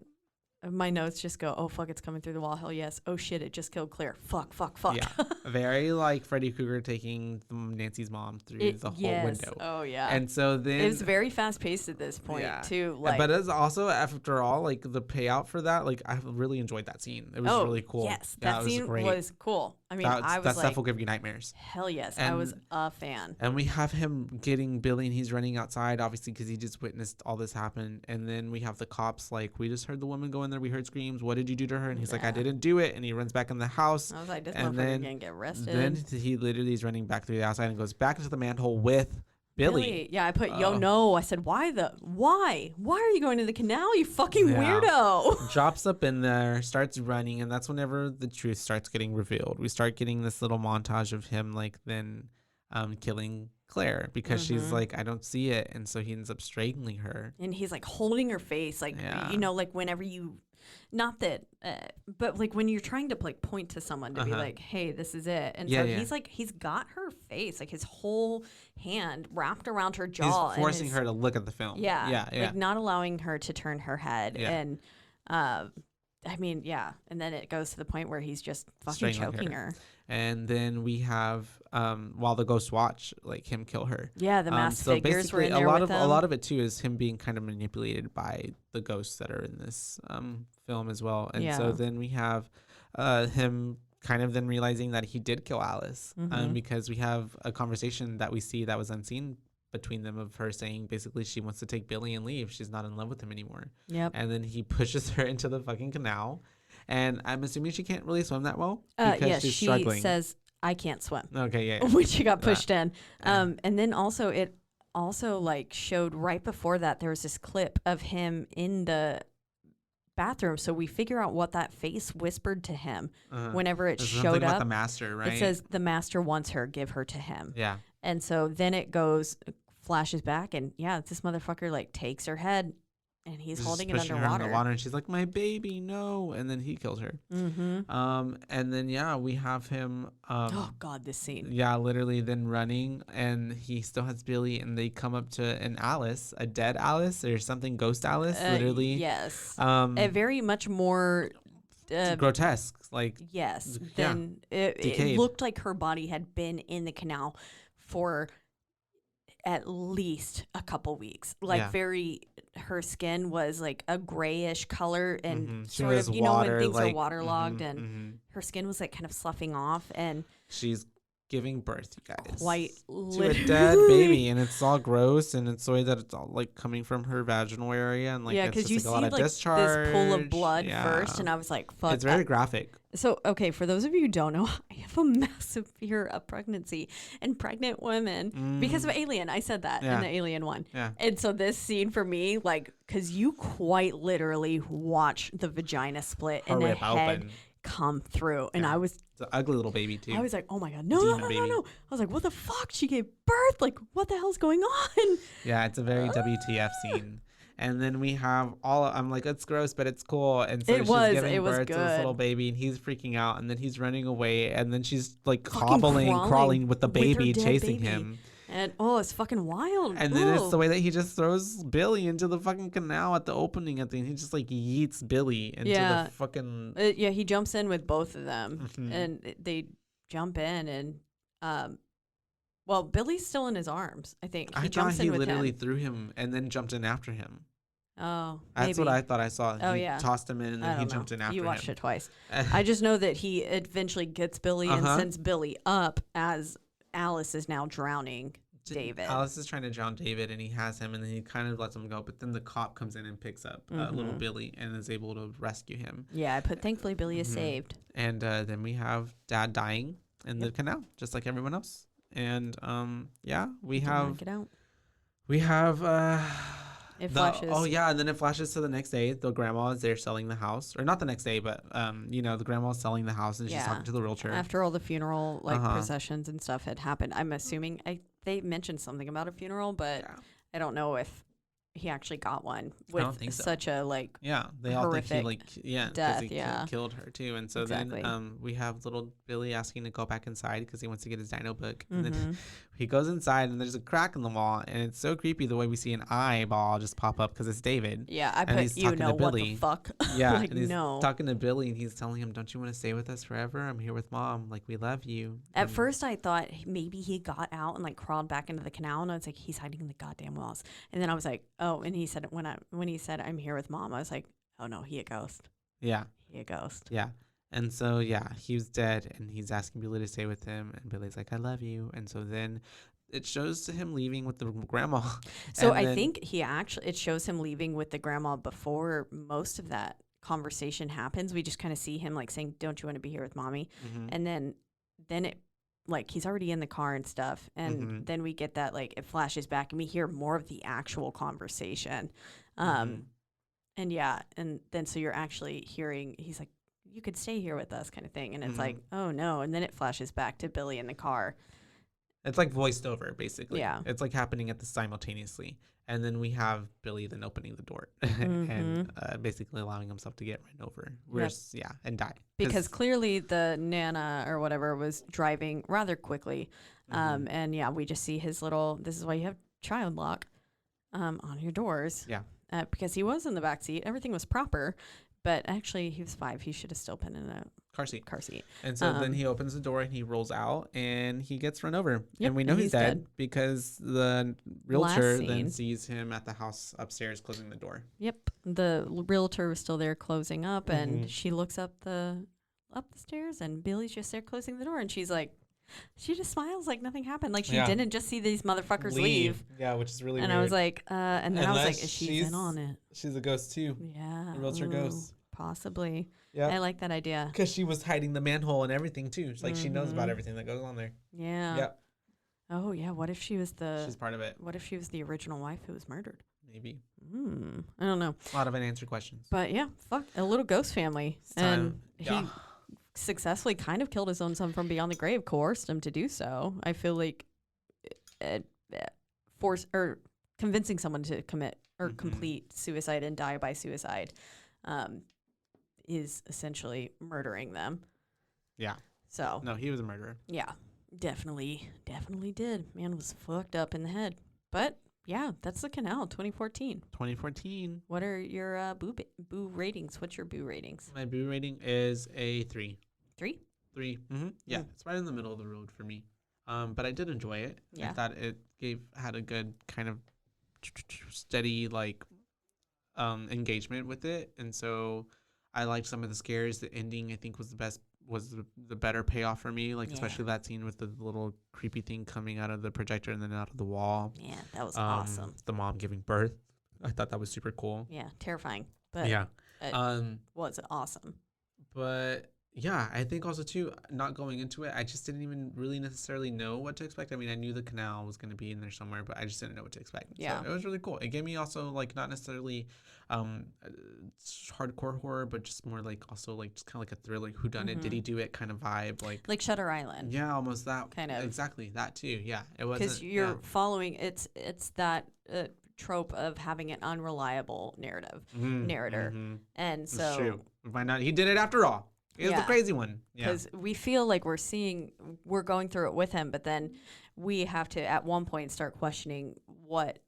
my notes just go, oh fuck, it's coming through the wall. Hell yes. Oh shit, it just killed Claire. Fuck. Yeah. Very like Freddy Krueger taking Nancy's mom through the whole window. Oh yeah. And so then it was very fast paced at this point too. Like, but it's also, after all, like the payout for that, like I really enjoyed that scene. It was really cool. Yes, that scene was cool. I mean, that stuff will give you nightmares. Hell yes, I was a fan. And we have him getting Billy, and he's running outside, obviously, because he just witnessed all this happen. And then we have the cops like, we just heard the woman go in there. We heard screams. What did you do to her? And he's like, I didn't do it. And he runs back in the house. I was like, this motherfucker gonna get arrested. Then he literally is running back through the outside and goes back into the manhole with Billy. Yeah, I put, no. I said, why? Why are you going to the canal, you fucking weirdo? Drops up in there, starts running, and that's whenever the truth starts getting revealed. We start getting this little montage of him like then killing Claire, because she's like, I don't see it, and so he ends up strangling her. And he's like holding her face, like like whenever you, not that, but like when you're trying to like point to someone to be like, hey, this is it, and so he's like, he's got her face, like his whole hand wrapped around her jaw, he's forcing her to look at the film. Like not allowing her to turn her head, and I mean, and then it goes to the point where he's just fucking choking her. And then we have, while the ghosts watch, like him kill her. Yeah, the masked figures were in there with him. A lot of it too is him being kind of manipulated by the ghosts that are in this film as well. And so then we have him kind of then realizing that he did kill Alice, because we have a conversation that we see that was unseen between them, of her saying basically she wants to take Billy and leave. She's not in love with him anymore. Yep. And then he pushes her into the fucking canal. And I'm assuming she can't really swim that well, because she's struggling. She says, I can't swim. Okay, yeah. When she got pushed in. And then also it also like showed right before that there was this clip of him in the bathroom. So we figure out what that face whispered to him whenever it showed up. About the master, right? It says the master wants her, give her to him. Yeah. And so then it flashes back, and this motherfucker like takes her head, and he's Just holding it pushing her underwater. in the water, and she's like, "My baby, no!" And then he kills her. Mm-hmm. And then we have him. Oh God, this scene. Yeah, literally then running, and he still has Billy, and they come up to an Alice, a dead Alice or something, ghost Alice, literally. Yes. A very much more grotesque, like yes. Then it looked like her body had been in the canal for at least a couple weeks. Like her skin was like a grayish color, and sort of when things are waterlogged, and her skin was like kind of sloughing off, and she's giving birth, you guys, quite to a dead baby, and it's all gross, and it's the way that it's all like coming from her vaginal area, and like because you like see a lot of like discharge. this pool of blood first, and I was like, fuck. It's very graphic. So, okay, for those of you who don't know, I have a massive fear of pregnancy and pregnant women because of Alien. I said that in the Alien one. Yeah. And so this scene for me, like, because you quite literally watch the vagina split and the head come through. And I was... It's an ugly little baby, too. I was like, oh, my God. No. I was like, what the fuck? She gave birth? Like, what the hell's going on? Yeah, it's a very WTF scene. And then we have I'm like, it's gross, but it's cool. And so she's giving birth to this little baby, and he's freaking out, and then he's running away, and then she's like crawling with the baby chasing him. And it's fucking wild. And then it's the way that he just throws Billy into the fucking canal at the opening at the end. He just like yeets Billy into the fucking he jumps in with both of them, and they jump in, and Billy's still in his arms, I think. I thought he literally threw him and then jumped in after him. Oh, that's what I thought I saw. Oh, he tossed him in, and then he jumped in after him. You watched it twice. I just know that he eventually gets Billy and sends Billy up as Alice is now drowning David. Alice is trying to drown David, and he has him, and then he kind of lets him go. But then the cop comes in and picks up little Billy and is able to rescue him. Yeah, thankfully Billy is saved. And then we have Dad dying in the canal, just like everyone else. And we have it flashes. And then it flashes to the next day. The grandma is there selling the house, or not the next day, but the grandma's selling the house, and she's talking to the realtor after all the funeral processions and stuff had happened. I'm assuming they mentioned something about a funeral, but I don't know if he actually got one with such a they all think he death, he killed her too. And so then we have little Billy asking to go back inside because he wants to get his dino book, and then he goes inside, and there's a crack in the wall, and it's so creepy the way we see an eyeball just pop up because it's David. I put he's talking to Billy. What the fuck. And he's talking to Billy, and he's telling him, don't you want to stay with us forever? I'm here with Mom, like we love you. At first I thought maybe he got out and like crawled back into the canal, and I was like, he's hiding in the goddamn walls. And then I was like, oh, and he said when he said I'm here with Mom, I was like, oh no, he a ghost. He a ghost. And so he was dead, and he's asking Billy to stay with him, and Billy's like, I love you. And so then it shows to him leaving with the grandma. So I think it shows him leaving with the grandma before most of that conversation happens. We just kind of see him like saying, don't you want to be here with Mommy? And then it like he's already in the car and stuff, and then we get that like it flashes back, and we hear more of the actual conversation. And then so you're actually hearing he's like, you could stay here with us, kind of thing. And it's like, oh no. And then it flashes back to Billy in the car. It's like voiced over, basically. It's like happening at the simultaneously. And then we have Billy then opening the door and basically allowing himself to get run over. And die. Because clearly the Nana or whatever was driving rather quickly. And we just see his little, this is why you have child lock on your doors. Because he was in the back seat. Everything was proper. But actually, he was 5. He should have still been in a car seat. And so then he opens the door, and he rolls out, and he gets run over. And we know he's dead because the realtor then sees him at the house upstairs closing the door. The realtor was still there closing up, and she looks up the stairs, and Billy's just there closing the door, and she's like, she just smiles like nothing happened. Like she didn't just see these motherfuckers leave. Yeah, which is really weird. And I was like, and then I was like, is she in on it? She's a ghost too. Yeah. A realtor ghost. Possibly. Yeah. I like that idea. Because she was hiding the manhole and everything too. It's like she knows about everything that goes on there. Yeah. Oh yeah. What if she was she's part of it. What if she was the original wife who was murdered? maybe. I don't know. A lot of unanswered questions. But yeah, fuck, a little ghost family. And he successfully kind of killed his own son from beyond the grave, coerced him to do so. I feel like convincing someone to commit or complete suicide and die by suicide is essentially murdering them. Yeah. So no, he was a murderer. Yeah, definitely did. Man was fucked up in the head. But yeah, that's the Canal, 2014. 2014. What are your boo ratings? What's your boo ratings? My boo rating is a 3. 3? 3. Yeah, it's right in the middle of the road for me. But I did enjoy it. Yeah. I thought it had a good kind of steady engagement with it, and so I liked some of the scares. The ending I think was the better payoff for me, especially that scene with the little creepy thing coming out of the projector and then out of the wall. Yeah, that was awesome. The mom giving birth, I thought that was super cool. Yeah, terrifying, but yeah, was awesome. But yeah, I think also too, not going into it, I just didn't even really necessarily know what to expect. I mean, I knew the Canal was going to be in there somewhere, but I just didn't know what to expect. Yeah. So it was really cool. It gave me also not necessarily hardcore horror, but just more also just kind of like a thriller, whodunit, did he do it kind of vibe, like Shutter Island. Yeah, almost that kind of. Exactly, that too. Yeah, it wasn't because you're following. It's that trope of having an unreliable narrator, and so it's true. Why not? He did it after all. He was the crazy one. Because we feel like we're going through it with him, but then we have to at one point start questioning what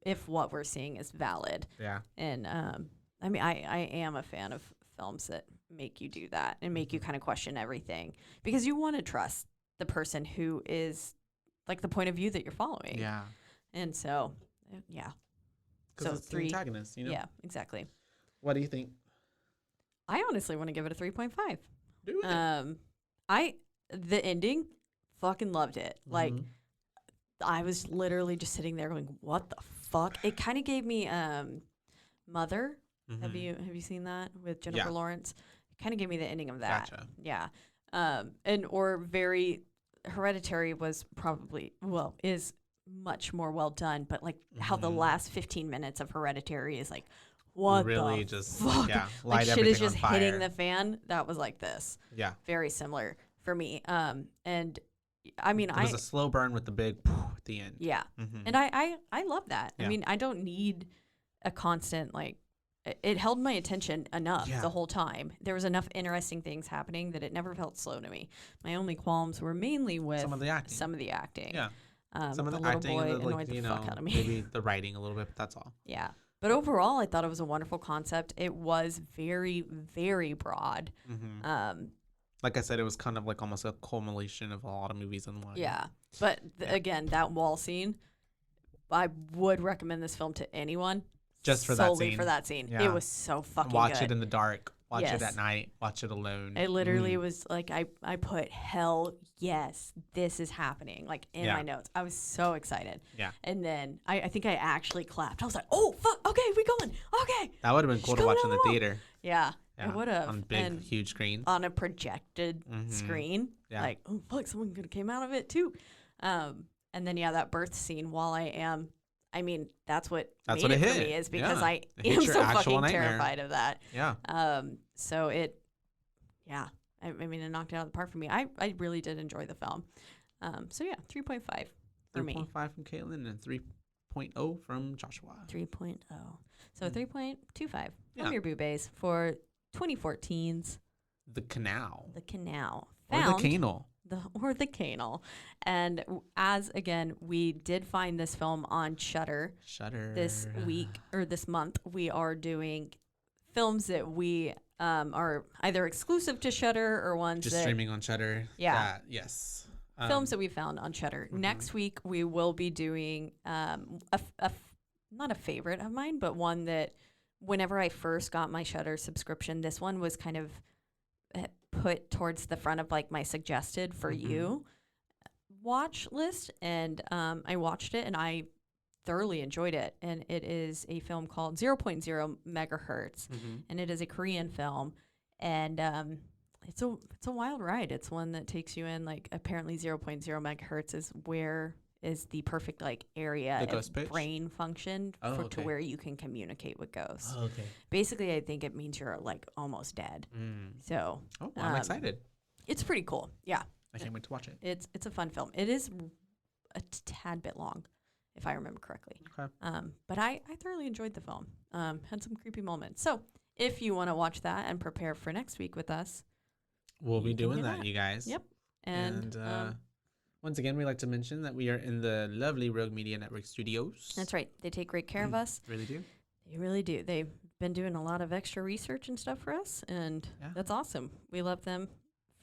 we're seeing is valid. Yeah. And I mean, I am a fan of films that make you do that and make you kind of question everything, because you want to trust the person who is the point of view that you're following. Yeah. And so, yeah. Because it's 3 the antagonist, Yeah, exactly. What do you think? I honestly want to give it a 3.5. Do it. The ending, fucking loved it. I was literally just sitting there going, "What the fuck?" It kind of gave me Mother. Have you seen that with Jennifer Lawrence? It kind of gave me the ending of that. Gotcha. Yeah. Very Hereditary was probably is much more well done, but how the last 15 minutes of Hereditary is what really the just fuck? light shit is just on fire. hitting the fan. That was like this. Yeah. Very similar for me. And I mean, it was a slow burn with the big at the end. Yeah. And I love that. Yeah. I mean, I don't need a constant it held my attention enough the whole time. There was enough interesting things happening that it never felt slow to me. My only qualms were mainly with some of the acting. Yeah. Some of the acting boy annoyed the fuck out of me. Maybe the writing a little bit, but that's all. Yeah. But overall, I thought it was a wonderful concept. It was very, very broad. Like I said, it was kind of almost a culmination of a lot of movies in one. Yeah. But again, that wall scene, I would recommend this film to anyone. Just for that scene. Solely for that scene. Yeah. It was so fucking Watch good. it in the dark. Watch it at night. Watch it alone. It literally was I put hell yes, this is happening in my notes. I was so excited. Yeah. And then I think I actually clapped. I was like, oh fuck, okay, we going. Okay. That would have been cool to watch in the theater. Yeah. It would have. On big, huge screen. On a projected screen. Yeah. Oh fuck, someone could have came out of it too. And then that birth scene, while I mean, that's what made it for me, is because I am so fucking terrified of that. Yeah. So I mean, it knocked it out of the park for me. I really did enjoy the film. 3.5 for me. 3.5 from Caitlin and 3.0 from Joshua. 3.0. So 3.25 from your BooBaes for 2014's The Canal. The Canal. Or the Canal. The Canal. And again, we did find this film on Shudder. This week or this month, we are doing films that we are either exclusive to Shudder or ones just that streaming on Shudder. Yeah. Yes. Films that we found on Shudder. Next week, we will be doing not a favorite of mine, but one that whenever I first got my Shudder subscription, this one was kind of put towards the front of my suggested for you watch list, and I watched it and I thoroughly enjoyed it. And it is a film called 0.0 megahertz, and it is a Korean film, and it's a wild ride. It's one that takes you in apparently 0.0 megahertz is where is the perfect like area ghost of pitch? brain function Oh, to okay. where you can communicate with ghosts. Oh, okay. Basically, I think it means you're like almost dead. So Oh, well, I'm excited. it's pretty cool. Yeah, I can't wait to watch it. it's a fun film. It is a tad bit long, if I remember correctly. Okay. But I thoroughly enjoyed the film. Had some creepy moments. So if you want to watch that and prepare for next week with us, We'll be you can doing do that, that. you guys. Yep. And Once again, we'd like to mention that we are in the lovely Rogue Media Network studios. that's right. They take great care of us. Really do. They really do. They've been doing a lot of extra research and stuff for us, and that's awesome. We love them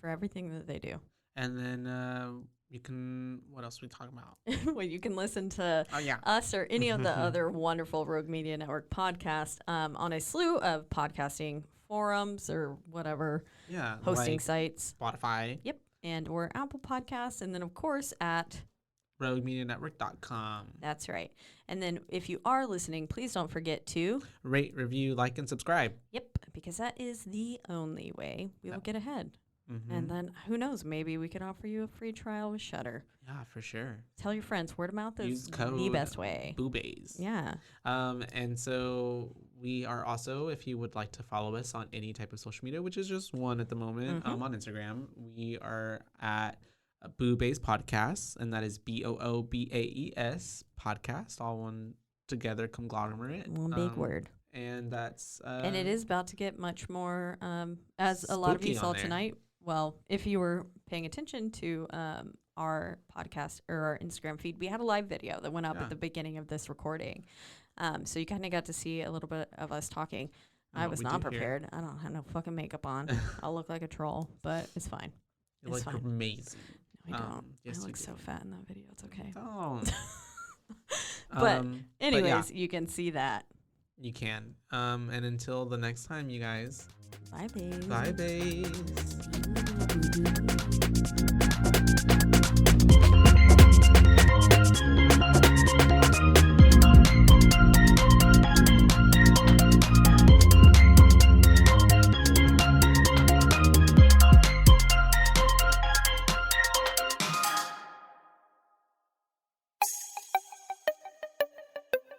for everything that they do. And then you can, what else we talk about? Well, you can listen to yeah. us or any of the other wonderful Rogue Media Network podcasts on a slew of podcasting forums or whatever hosting like sites. Spotify. Yep. And or Apple Podcasts. And then, of course, at RogueMediaNetwork.com. That's right. And then if you are listening, please don't forget to rate, review, like, and subscribe. Yep. Because that is the only way we will get ahead. Mm-hmm. And then who knows, maybe we could offer you a free trial with Shudder. Yeah, for sure. Tell your friends. Word of mouth is Use code the best way. BooBaes. Yeah. And so we are also, if you would like to follow us on any type of social media, which is just one at the moment, on Instagram, we are at BooBaes Podcast, and that is BOOBAES Podcast, all one together conglomerate. One big word. And that's and it is about to get much more, as a lot of you saw tonight. Well, if you were paying attention to our podcast or our Instagram feed, we had a live video that went up at the beginning of this recording. So you kind of got to see a little bit of us talking. I was not prepared. I don't have no fucking makeup on. I'll look like a troll, but it's fine. You look amazing. No, I don't. Yes, I look so fat in that video. It's okay. Don't. But anyways, you can see that. You can. And until the next time, you guys. Bye, babes. Bye, babes.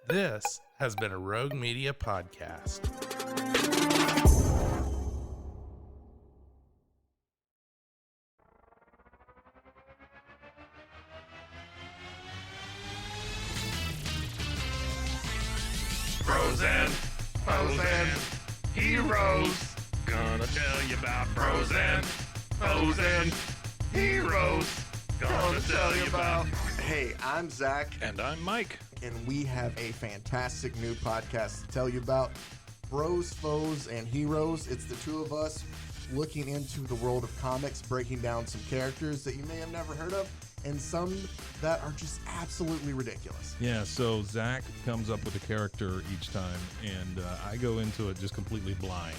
This has been a Rogue Media podcast. Bros and foes and heroes. Gonna tell you about bros and foes and heroes. Gonna tell you about. Hey, I'm Zach. And I'm Mike. And we have a fantastic new podcast to tell you about. Bros, Foes, and Heroes. It's the two of us looking into the world of comics, breaking down some characters that you may have never heard of, and some that are just absolutely ridiculous. Yeah, so Zach comes up with a character each time, and I go into it just completely blind.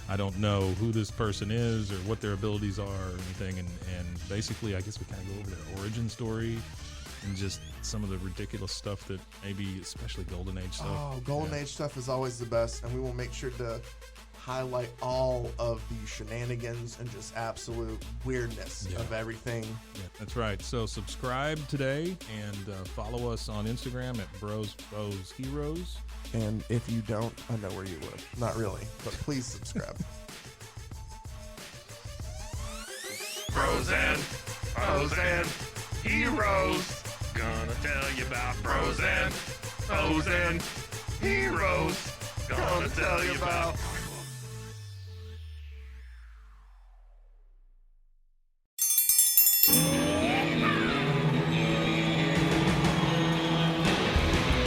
I don't know who this person is or what their abilities are or anything, and basically I guess we kind of go over their origin story and just some of the ridiculous stuff that maybe, especially Golden Age stuff. Oh, Golden Age stuff is always the best, and we will make sure to highlight all of the shenanigans and just absolute weirdness of everything. Yeah, that's right. So subscribe today and follow us on Instagram at Bros, Foes, Heroes. And if you don't, I know where you live. Not really, but please subscribe. Bros and foes and heroes. Gonna tell you about bros and foes and heroes. Gonna tell you about.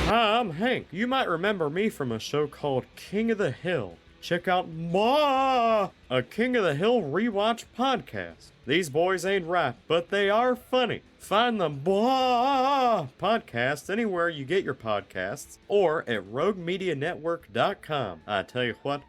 Hi, I'm Hank. You might remember me from a show called King of the Hill. Check out a King of the Hill rewatch podcast. These boys ain't right, but they are funny. Find the podcast anywhere you get your podcasts or at roguemedianetwork.com. I tell you what.